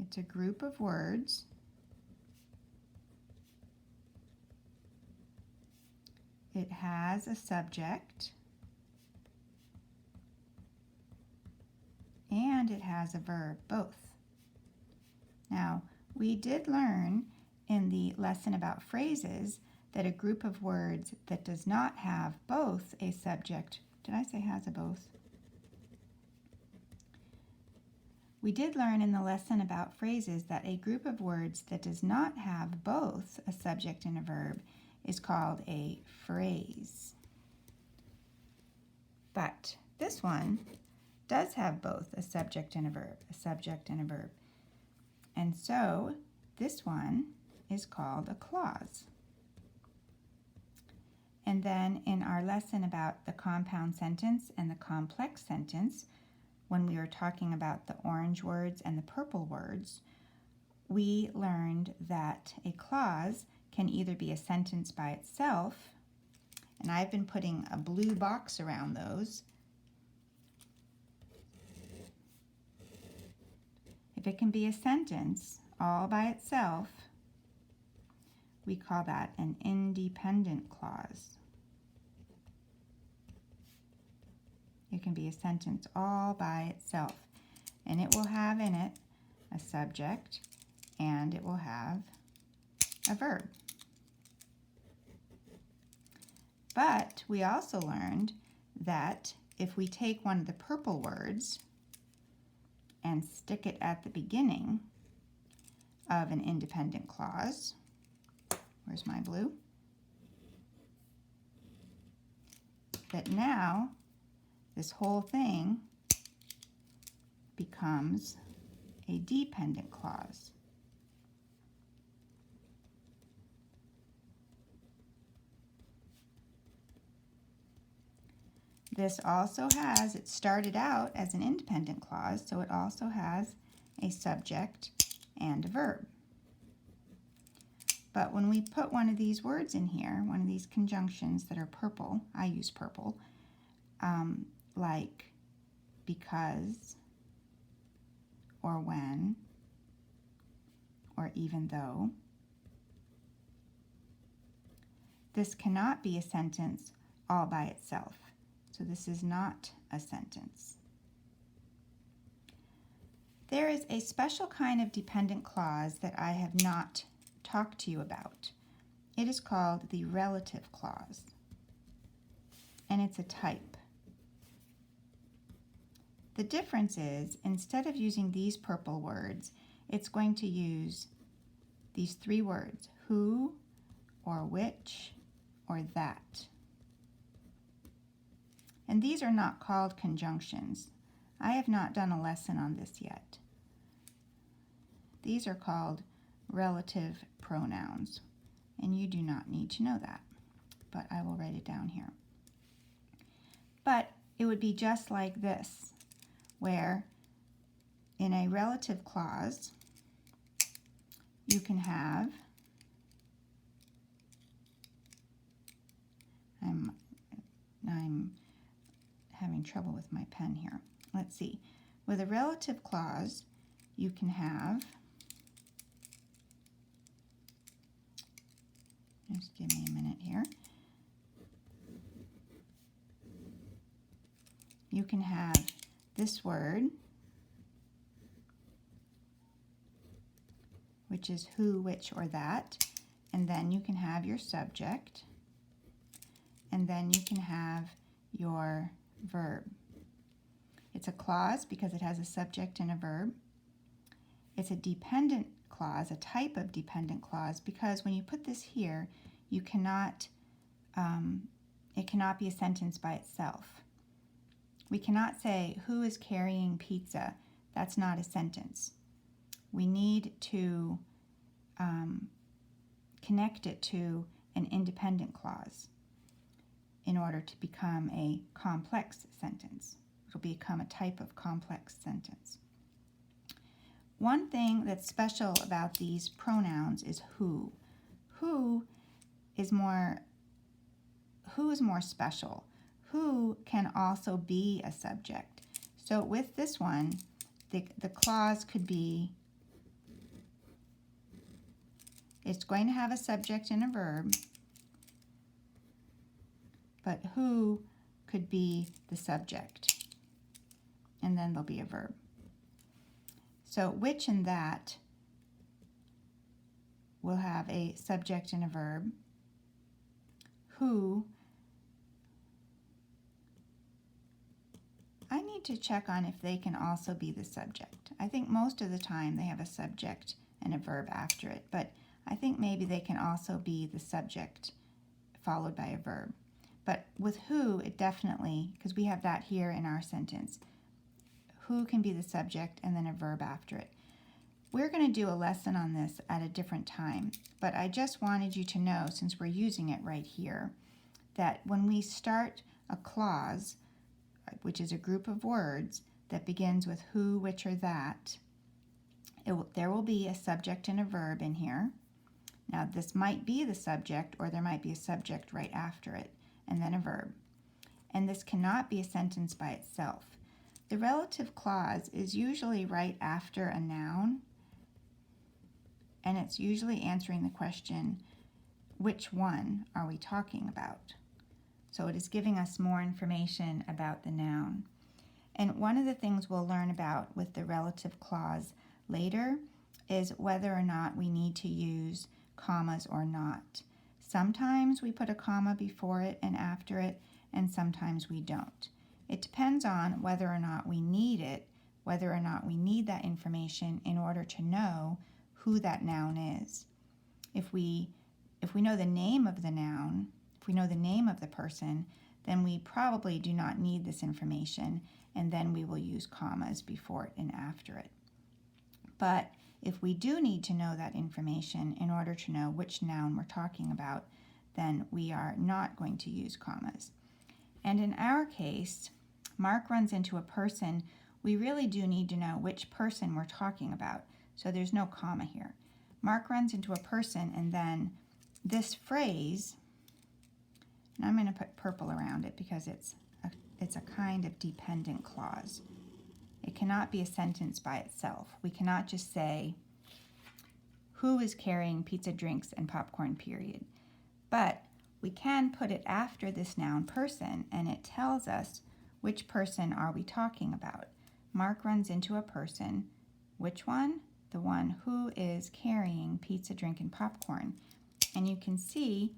it's a group of words. It has a subject and it has a verb, both. Now, we did learn in the lesson about phrases that a group of words that does not have both a subject, did I say has a both? We did learn in the lesson about phrases that a group of words that does not have both a subject and a verb is called a phrase. But this one does have both a subject and a verb, a subject and a verb. And so this one is called a clause. And then in our lesson about the compound sentence and the complex sentence, when we were talking about the orange words and the purple words, we learned that a clause can either be a sentence by itself, and I've been putting a blue box around those. If it can be a sentence all by itself, we call that an independent clause. It can be a sentence all by itself, and it will have in it a subject and it will have a verb. But we also learned that if we take one of the purple words and stick it at the beginning of an independent clause, where's my blue? That now this whole thing becomes a dependent clause. This also has, it started out as an independent clause, so it also has a subject and a verb. But when we put one of these words in here, one of these conjunctions that are purple, I use purple, like because, or when, or even though, this cannot be a sentence all by itself. So this is not a sentence. There is a special kind of dependent clause that I have not talked to you about. It is called the relative clause, and it's a type. The difference is, instead of using these purple words, it's going to use these three words, who, or which, or that. And these are not called conjunctions. I have not done a lesson on this yet. These are called relative pronouns, and you do not need to know that, but I will write it down here. But it would be just like this, where in a relative clause, you can have, I'm having trouble with my pen here. Let's see. With a relative clause, you can have, just give me a minute here. You can have this word, which is who, which, or that, and then you can have your subject, and then you can have your verb. It's a clause because it has a subject and a verb. It's a dependent clause, a type of dependent clause, because when you put this here, you cannot, it cannot be a sentence by itself. We cannot say, who is carrying pizza? That's not a sentence. We need to connect it to an independent clause in order to become a complex sentence. It'll become a type of complex sentence. One thing that's special about these pronouns is who. Who is more special. Who can also be a subject. So with this one, the clause could be, it's going to have a subject and a verb, but who could be the subject, and then there'll be a verb. So which and that will have a subject and a verb. Who, I need to check on if they can also be the subject. I think most of the time they have a subject and a verb after it, but I think maybe they can also be the subject followed by a verb. But with who, it definitely, because we have that here in our sentence, who can be the subject and then a verb after it. We're going to do a lesson on this at a different time, but I just wanted you to know, since we're using it right here, that when we start a clause, which is a group of words that begins with who, which, or that, there will be a subject and a verb in here. Now this might be the subject, or there might be a subject right after it, and then a verb. And this cannot be a sentence by itself. The relative clause is usually right after a noun, and it's usually answering the question, which one are we talking about? So it is giving us more information about the noun. And one of the things we'll learn about with the relative clause later is whether or not we need to use commas or not. Sometimes we put a comma before it and after it, and sometimes we don't. It depends on whether or not we need it, whether or not we need that information in order to know who that noun is. If we know the name of the noun, if we know the name of the person, then we probably do not need this information, and then we will use commas before it and after it. But if we do need to know that information in order to know which noun we're talking about, then we are not going to use commas. And in our case, Mark runs into a person. We really do need to know which person we're talking about, so there's no comma here. Mark runs into a person, and then this phrase, and I'm going to put purple around it because it's a kind of dependent clause. It cannot be a sentence by itself. We cannot just say, who is carrying pizza, drinks, and popcorn, period. But we can put it after this noun person, and it tells us which person are we talking about. Mark runs into a person. Which one? The one who is carrying pizza, drink, and popcorn. And you can see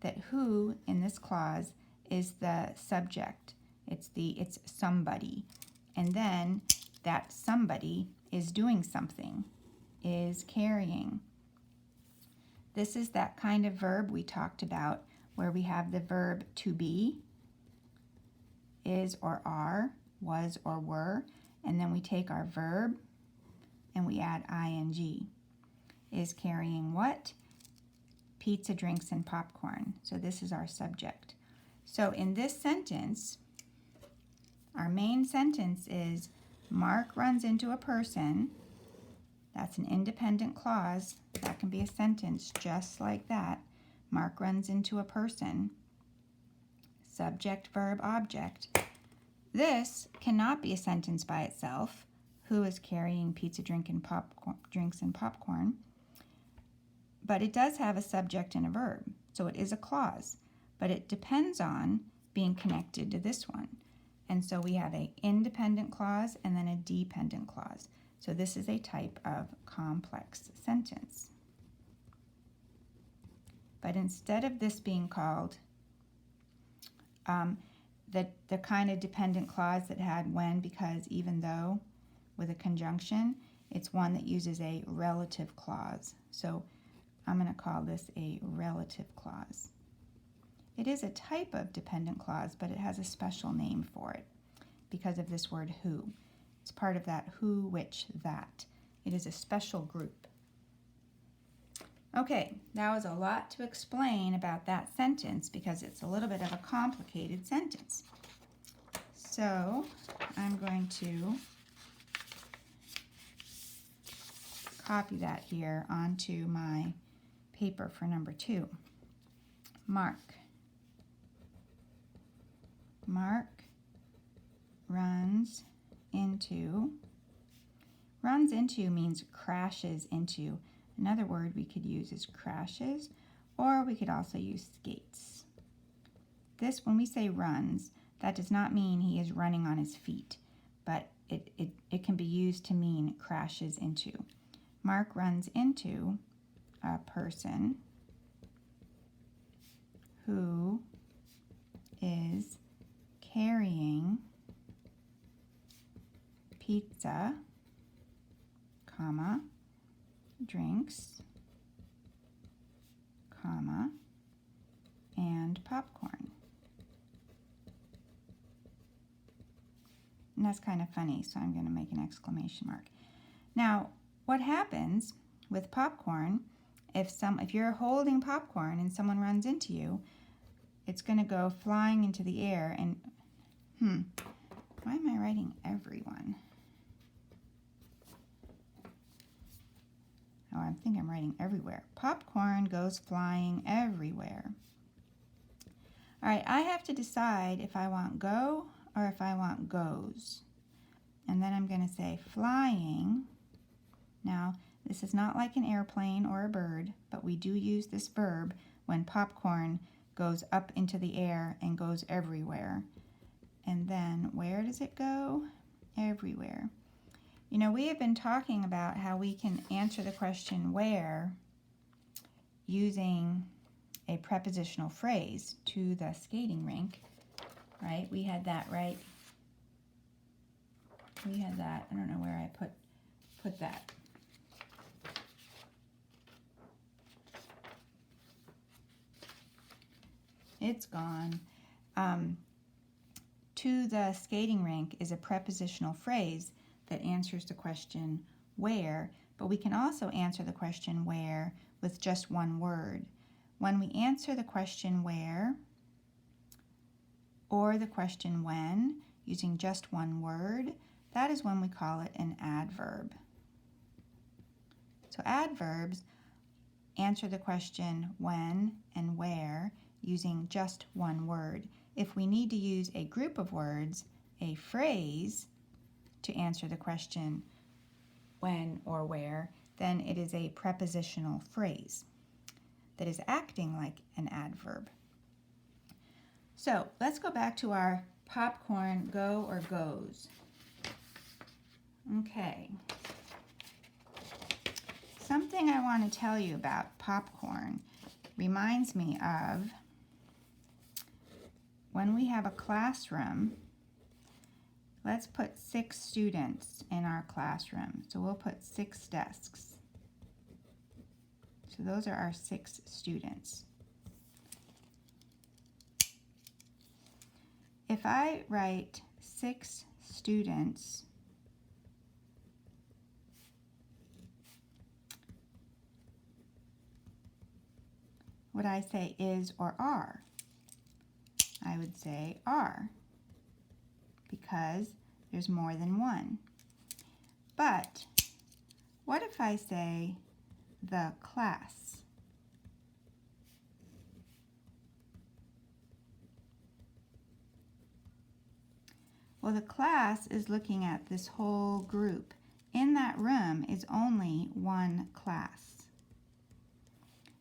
that who in this clause is the subject. It's somebody. And then that somebody is doing something, is carrying. This is that kind of verb we talked about where we have the verb to be, is or are, was or were, and then we take our verb and we add ing. Is carrying what? Pizza, drinks, and popcorn. So this is our subject. So in this sentence, our main sentence is Mark runs into a person. That's an independent clause. That can be a sentence just like that. Mark runs into a person. Subject, verb, object. This cannot be a sentence by itself. Who is carrying pizza, drinks, and popcorn? But it does have a subject and a verb, so it is a clause. But it depends on being connected to this one. And so we have an independent clause and then a dependent clause. So this is a type of complex sentence. But instead of this being called the kind of dependent clause that had when, because, even though with a conjunction, it's one that uses a relative clause. So I'm going to call this a relative clause. It is a type of dependent clause, but it has a special name for it because of this word who. It's part of that who, which, that. It is a special group. Okay, that was a lot to explain about that sentence because it's a little bit of a complicated sentence. So I'm going to copy that here onto my paper for number 2. Mark. Mark runs into. Runs into means crashes into. Another word we could use is crashes, or we could also use skates. This, when we say runs, that does not mean he is running on his feet, but it can be used to mean crashes into. Mark runs into a person who is carrying pizza, comma, drinks, comma, and popcorn. And that's kind of funny, so I'm going to make an exclamation mark. Now, what happens with popcorn, if you're holding popcorn and someone runs into you, it's going to go flying into the air and, why am I writing everyone? Oh, I think I'm writing everywhere. Popcorn goes flying everywhere. All right, I have to decide if I want go or if I want goes. And then I'm going to say flying. Now, this is not like an airplane or a bird, but we do use this verb when popcorn goes up into the air and goes everywhere. And then where does it go? Everywhere. You know, we have been talking about how we can answer the question where using a prepositional phrase, to the skating rink, right? We had that, right? We had that. I don't know where I put that. It's gone. To the skating rink is a prepositional phrase that answers the question where, but we can also answer the question where with just one word. When we answer the question where or the question when using just one word, that is when we call it an adverb. So adverbs answer the question when and where using just one word. If we need to use a group of words, a phrase, to answer the question when or where, then it is a prepositional phrase that is acting like an adverb. So let's go back to our popcorn go or goes. Okay. Something I want to tell you about popcorn reminds me of when we have a classroom. Let's put 6 students in our classroom. So we'll put 6 desks. So those are our 6 students. If I write 6 students would I say is or are? I would say are, because there's more than one. But what if I say the class? Well, the class is looking at this whole group. In that room is only one class.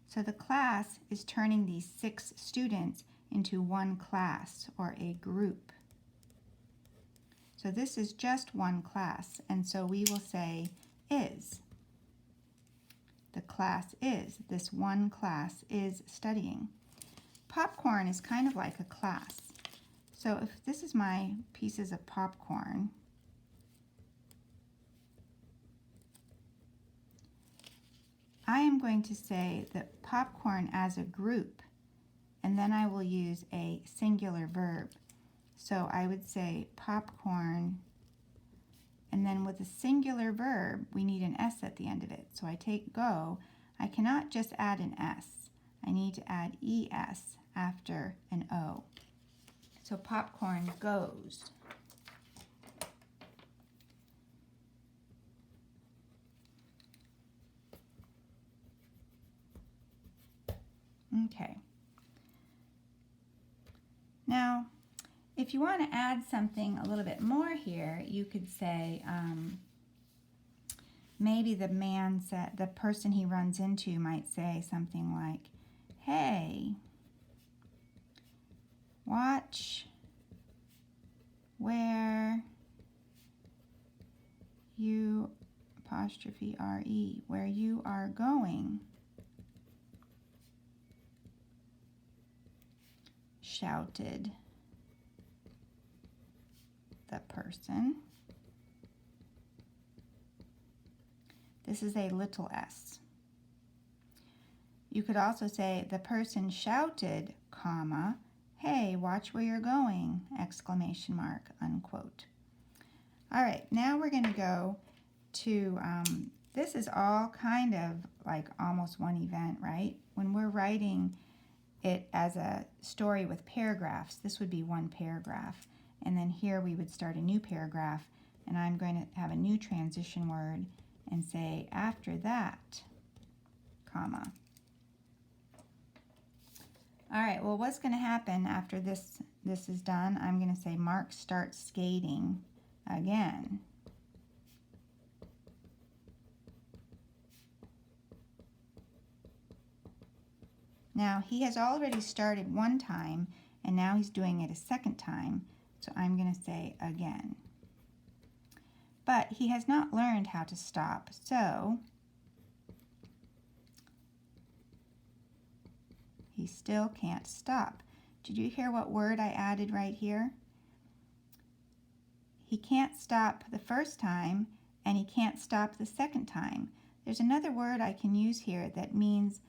So the class is turning these 6 students into one class or a group. So this is just one class, and so we will say is. The class is. This one class is studying. Popcorn is kind of like a class. So if this is my pieces of popcorn, I am going to say that popcorn as a group, and then I will use a singular verb. So I would say popcorn, and then with a singular verb, we need an S at the end of it. So I take go. I cannot just add an S. I need to add ES after an O. So popcorn goes. Okay. if you want to add something a little bit more here, you could say, maybe the person he runs into might say something like, hey, watch where you, apostrophe R-E, where you are going, shouted the person. This is a little s. You could also say, the person shouted, comma, hey, watch where you're going, exclamation mark, unquote. All right, now we're going to go to, this is all kind of like almost one event, right? When we're writing it as a story with paragraphs, this would be one paragraph. And then here we would start a new paragraph, and I'm going to have a new transition word and say, after that, comma. All right, well, what's going to happen after this is done? I'm going to say, Mark starts skating again. Now, he has already started one time, and now he's doing it a second time, so I'm going to say again. But he has not learned how to stop, so he still can't stop. Did you hear what word I added right here? He can't stop the first time, and he can't stop the second time. There's another word I can use here that means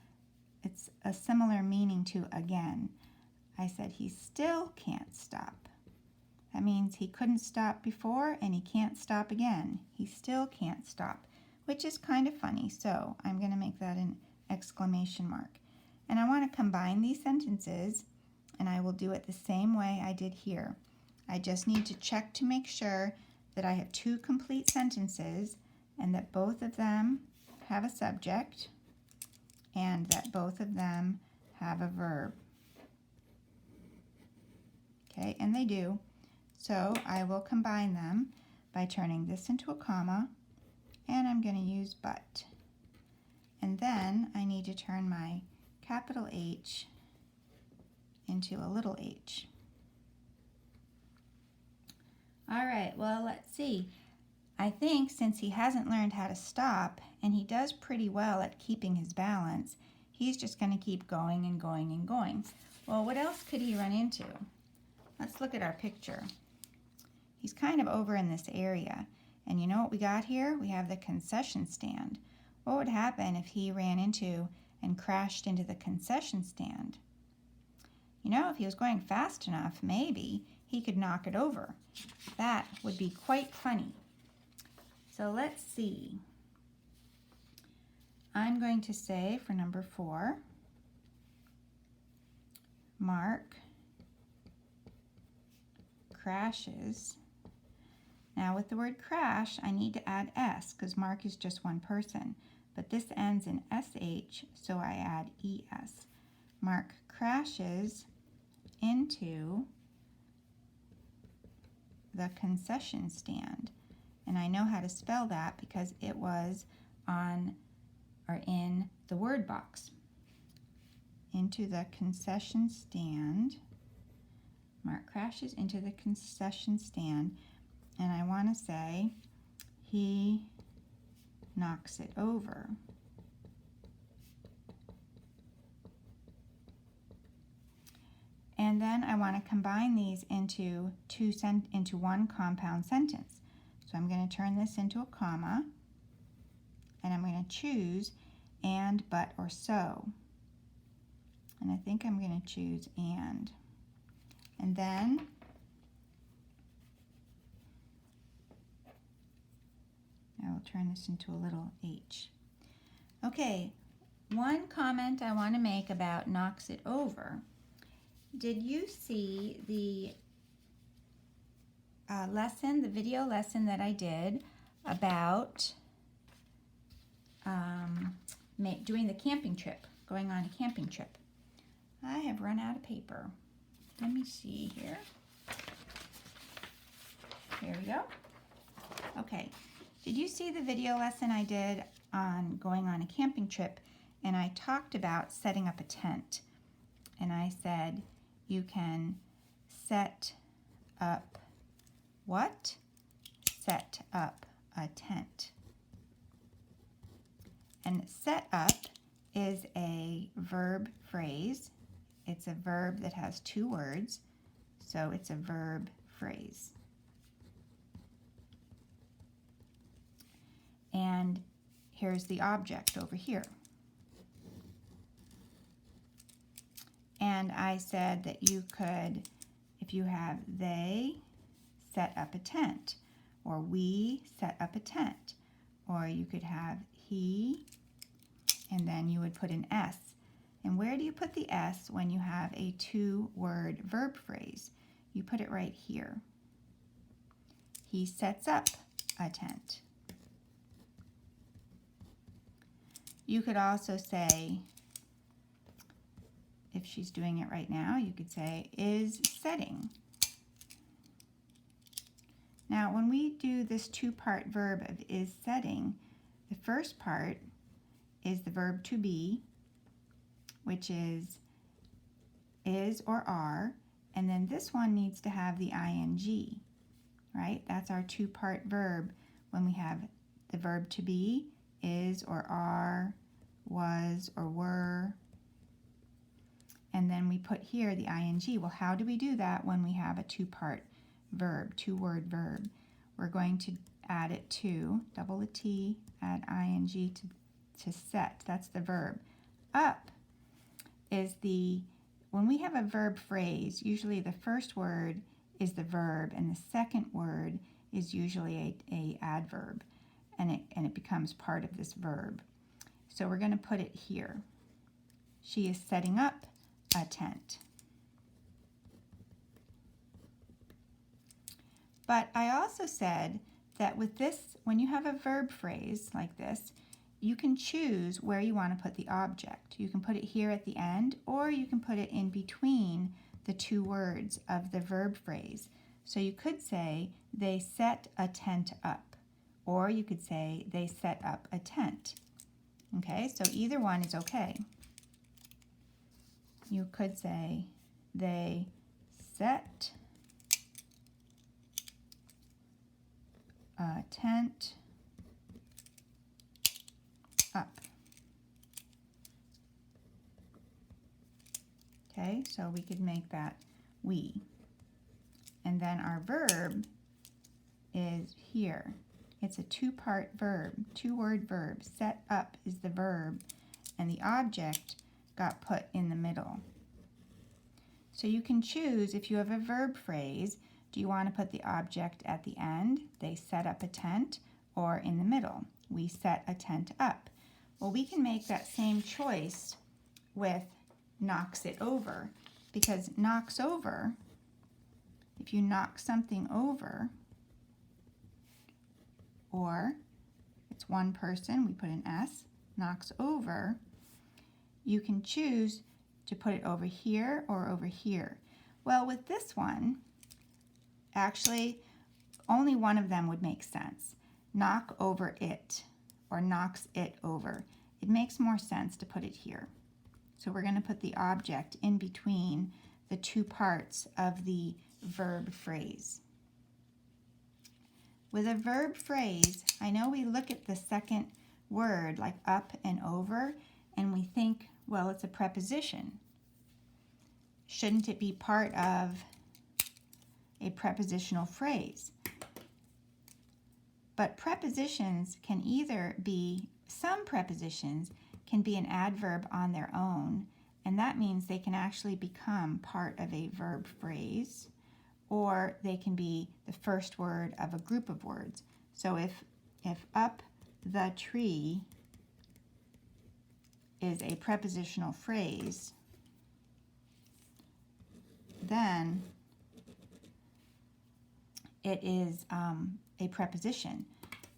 it's a similar meaning to again. I said he still can't stop. That means he couldn't stop before and he can't stop again. He still can't stop, which is kind of funny. So I'm going to make that an exclamation mark. And I want to combine these sentences, and I will do it the same way I did here. I just need to check to make sure that I have two complete sentences and that both of them have a subject and that both of them have a verb. Okay, and they do. So I will combine them by turning this into a comma, and I'm going to use but. And then I need to turn my capital H into a little h. All right, well, let's see. I think since he hasn't learned how to stop, and he does pretty well at keeping his balance, he's just going to keep going and going and going. Well, what else could he run into? Let's look at our picture. He's kind of over in this area. And you know what we got here? We have the concession stand. What would happen if he ran into and crashed into the concession stand? You know, if he was going fast enough, maybe he could knock it over. That would be quite funny. So let's see. I'm going to say for number 4, Mark crashes. Now with the word crash, I need to add S because Mark is just one person. But this ends in SH, so I add ES. Mark crashes into the concession stand. And I know how to spell that because it was on or in the word box. Into the concession stand. Mark crashes into the concession stand, and I want to say he knocks it over. And then I want to combine these into one compound sentence. So I'm going to turn this into a comma, and I'm going to choose and, but, or so. And I think I'm going to choose and. And then I will turn this into a little h. Okay, one comment I want to make about knocks it over. Did you see the lesson, the video lesson that I did about doing the camping trip, going on a camping trip? I have run out of paper. Let me see here. Here we go. Okay, did you see the video lesson I did on going on a camping trip? And I talked about setting up a tent. And I said you can set up what? Set up a tent. And set up is a verb phrase. It's a verb that has two words, so it's a verb phrase. And here's the object over here. And I said that you could, if you have they set up a tent, or we set up a tent, or you could have he, and then you would put an S. And where do you put the S when you have a two-word verb phrase? You put it right here. He sets up a tent. You could also say, if she's doing it right now, you could say is setting. Now, when we do this two-part verb of is setting, the first part is the verb to be, which is or are, and then this one needs to have the ing, right? That's our two-part verb when we have the verb to be, is or are, was or were, and then we put here the ing. Well, how do we do that when we have a two-part verb, two-word verb? We're going to add it to, double the T, add ing to set. That's the verb. Up is when we have a verb phrase, usually the first word is the verb and the second word is usually a adverb, and it becomes part of this verb. So we're going to put it here. She is setting up a tent. But I also said that with this, when you have a verb phrase like this, you can choose where you want to put the object. You can put it here at the end, or you can put it in between the two words of the verb phrase. So you could say, they set a tent up, or you could say, they set up a tent. Okay, so either one is okay. You could say, they set a tent up. Okay, so we could make that we. And then our verb is here. It's a two-part verb, two-word verb. Set up is the verb, and the object got put in the middle. So you can choose, if you have a verb phrase, do you want to put the object at the end, they set up a tent, or in the middle, we set a tent up? Well, we can make that same choice with knocks it over, because knocks over, if you knock something over, or it's one person, we put an S, knocks over, you can choose to put it over here or over here. Well, with this one, actually, only one of them would make sense. Knock over it, or knocks it over. It makes more sense to put it here. So we're going to put the object in between the two parts of the verb phrase. With a verb phrase, I know we look at the second word, like up and over, and we think, well, it's a preposition. Shouldn't it be part of a prepositional phrase? But prepositions can either be, some prepositions can be an adverb on their own, and that means they can actually become part of a verb phrase, or they can be the first word of a group of words. So if up the tree is a prepositional phrase, then it is a preposition.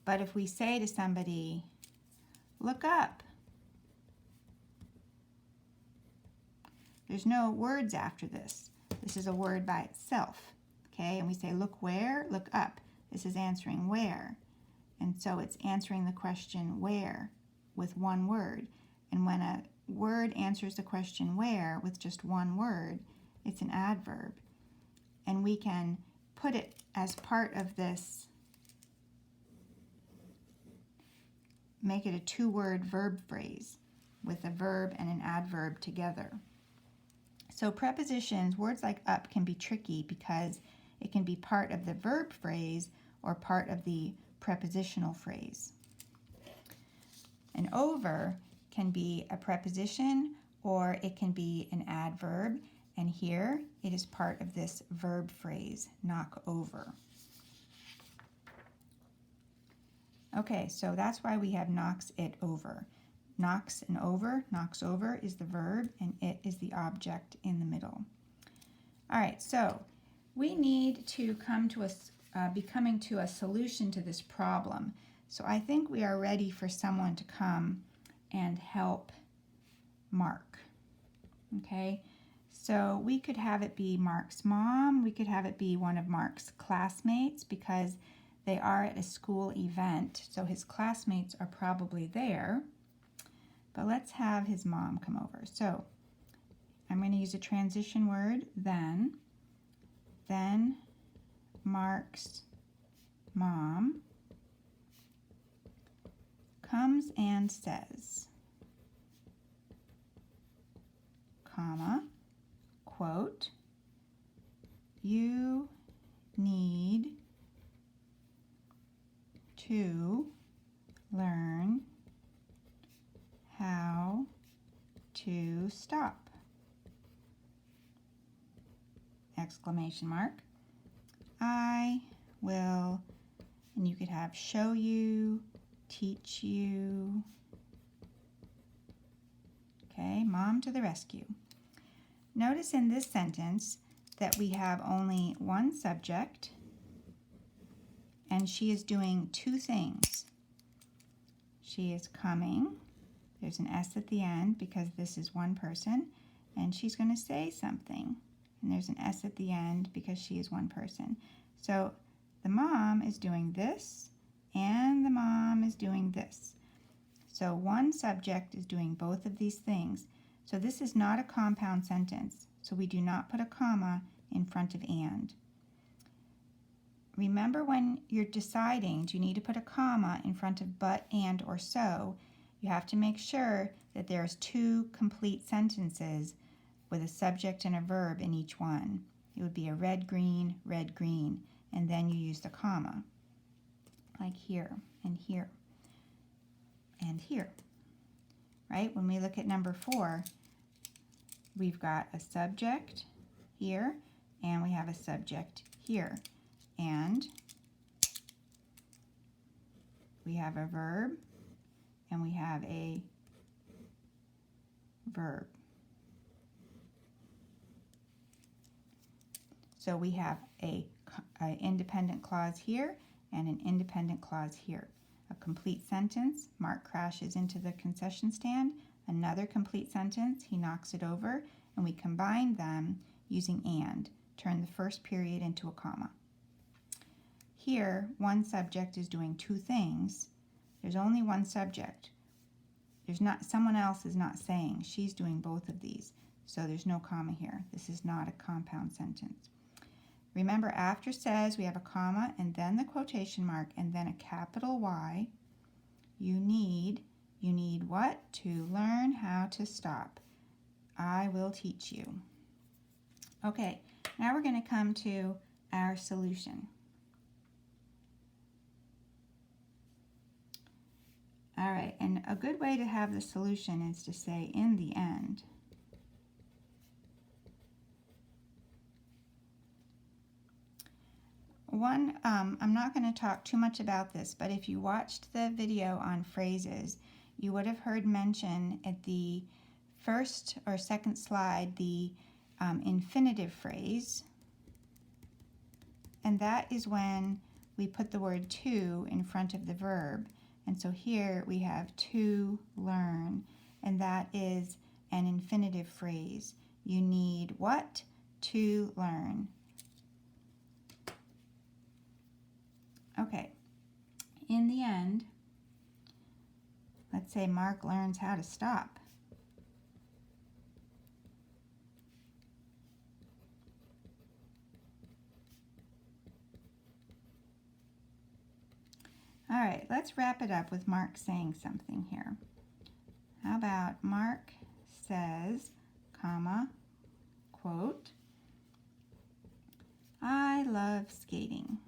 But if we say to somebody, look up, there's no words after this. This is a word by itself, okay? And we say, look where? Look up. This is answering where. And so it's answering the question where with one word. And when a word answers the question where with just one word, it's an adverb. And we can put it as part of this, make it a two-word verb phrase with a verb and an adverb together. So prepositions, words like up, can be tricky because it can be part of the verb phrase or part of the prepositional phrase. And over can be a preposition or it can be an adverb, and here it is part of this verb phrase, knock over. Okay, so that's why we have knocks it over. Knocks and over, knocks over is the verb and it is the object in the middle. All right, so we need to be coming to a solution to this problem. So I think we are ready for someone to come and help Mark. Okay, so we could have it be Mark's mom. We could have it be one of Mark's classmates because they are at a school event, so his classmates are probably there. But let's have his mom come over. So I'm going to use a transition word, then. Then Mark's mom comes and says, comma, quote, you need to learn how to stop, exclamation mark. I will, and you could have show you, teach you. Okay, mom to the rescue. Notice in this sentence that we have only one subject and she is doing two things. She is coming, there's an S at the end because this is one person, and she's going to say something. And there's an S at the end because she is one person. So the mom is doing this and the mom is doing this. So one subject is doing both of these things. So this is not a compound sentence. So we do not put a comma in front of and. Remember when you're deciding, do you need to put a comma in front of but, and, or so? You have to make sure that there's two complete sentences with a subject and a verb in each one. It would be a red, green, and then you use the comma, like here, and here, and here, right? When we look at number 4, we've got a subject here, and we have a subject here, and we have a verb, and we have a verb. So we have a independent clause here and an independent clause here. A complete sentence, Mark crashes into the concession stand. Another complete sentence, he knocks it over, and we combine them using and. Turn the first period into a comma. Here, one subject is doing two things. There's only one subject. Someone else is not saying. She's doing both of these. So there's no comma here. This is not a compound sentence. Remember, after says we have a comma and then the quotation mark and then a capital Y. You need what? To learn how to stop. I will teach you. Okay, now we're going to come to our solution. All right, and a good way to have the solution is to say in the end. I'm not going to talk too much about this, but if you watched the video on phrases, you would have heard mention at the first or second slide the infinitive phrase, and that is when we put the word to in front of the verb. And so here we have to learn, and that is an infinitive phrase. You need what? To learn. Okay, in the end, let's say Mark learns how to stop. All right, let's wrap it up with Mark saying something here. How about Mark says, comma, quote, I love skating.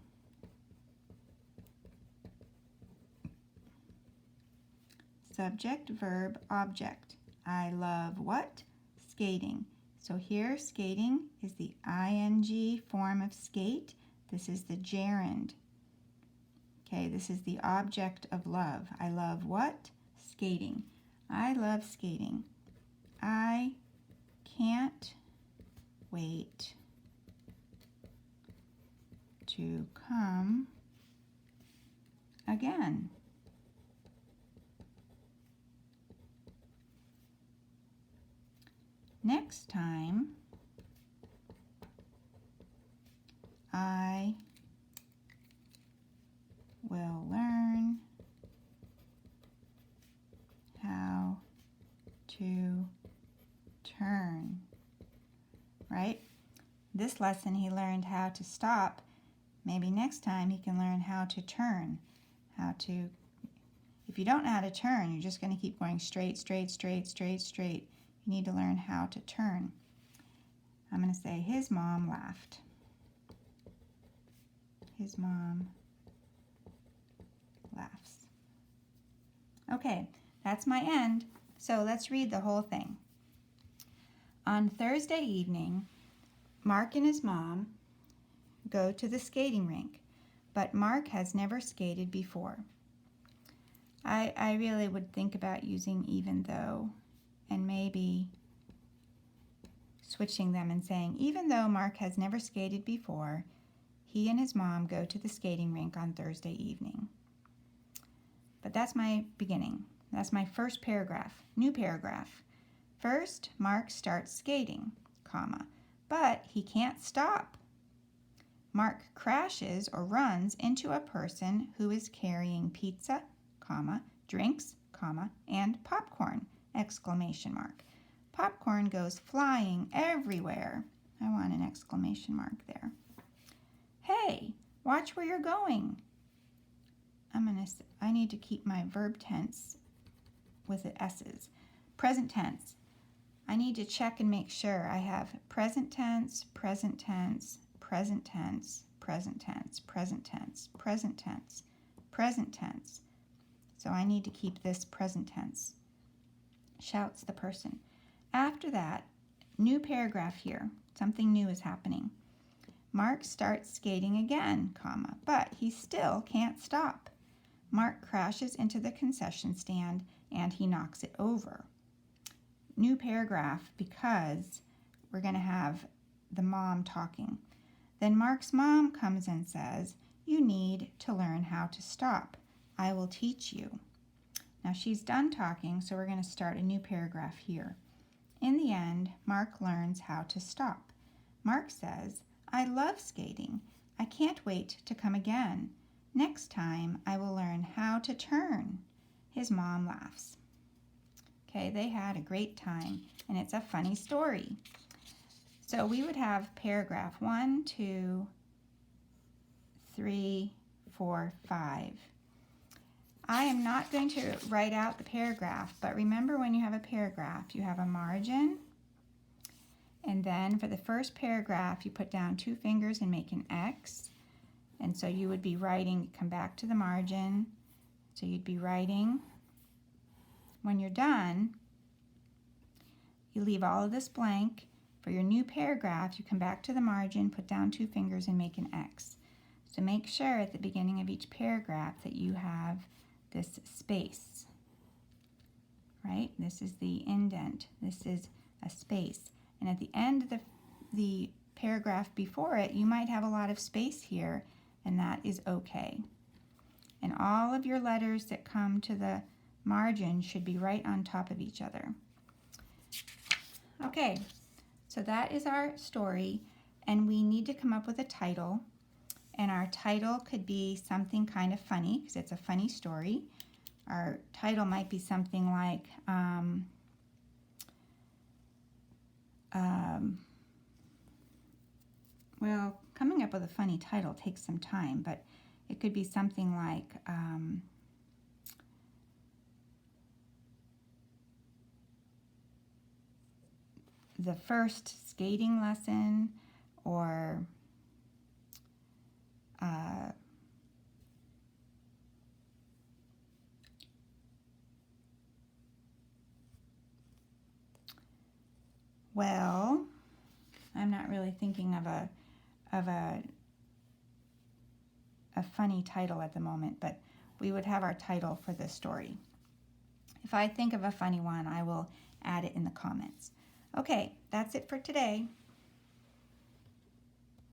Subject, verb, object. I love what? Skating. So here, skating is the ing form of skate. This is the gerund. Okay, this is the object of love. I love what? Skating. I love skating. I can't wait to come again. Next time, I will learn how to turn. Right? This lesson he learned how to stop. Maybe next time he can learn how to turn. If you don't know how to turn, you're just going to keep going straight, straight, straight, straight, straight. You need to learn how to turn. I'm going to say, his mom laughed. His mom laughs. Okay, that's my end. So let's read the whole thing. On Thursday evening, Mark and his mom go to the skating rink, but Mark has never skated before. I really would think about using even though and maybe switching them and saying, even though Mark has never skated before, he and his mom go to the skating rink on Thursday evening. But that's my beginning. That's my first paragraph. New paragraph. First, Mark starts skating, comma, but he can't stop. Mark crashes or runs into a person who is carrying pizza, comma, drinks, comma, and popcorn, exclamation mark. Popcorn goes flying everywhere. I want an exclamation mark there. Hey, watch where you're going. I need to keep my verb tense with the S's. Present tense. I need to check and make sure I have present tense, present tense, present tense, present tense, present tense, present tense, present tense. So I need to keep this present tense. Shouts the person. After that, new paragraph here. Something new is happening. Mark starts skating again, comma, but he still can't stop. Mark crashes into the concession stand and he knocks it over. New paragraph because we're going to have the mom talking. Then Mark's mom comes and says, you need to learn how to stop. I will teach you. Now she's done talking, so we're going to start a new paragraph here. In the end, Mark learns how to stop. Mark says, I love skating. I can't wait to come again. Next time, I will learn how to turn. His mom laughs. Okay, they had a great time, and it's a funny story. So we would have paragraph 1, 2, 3, 4, 5. I am not going to write out the paragraph, but remember when you have a paragraph, you have a margin, and then for the first paragraph, you put down 2 fingers and make an X. And so you would be writing, come back to the margin. So you'd be writing. When you're done, you leave all of this blank. For your new paragraph, you come back to the margin, put down 2 fingers and make an X. So make sure at the beginning of each paragraph that you have this space, right? This is the indent. This is a space. And at the end of the paragraph before it, you might have a lot of space here, and that is okay. And all of your letters that come to the margin should be right on top of each other. Okay, so that is our story, and we need to come up with a title. And our title could be something kind of funny because it's a funny story. Our title might be something like, well, coming up with a funny title takes some time, but it could be something like, the first skating lesson, or well, I'm not really thinking of a funny title at the moment, but we would have our title for this story. If I think of a funny one, I will add it in the comments. Okay, that's it for today.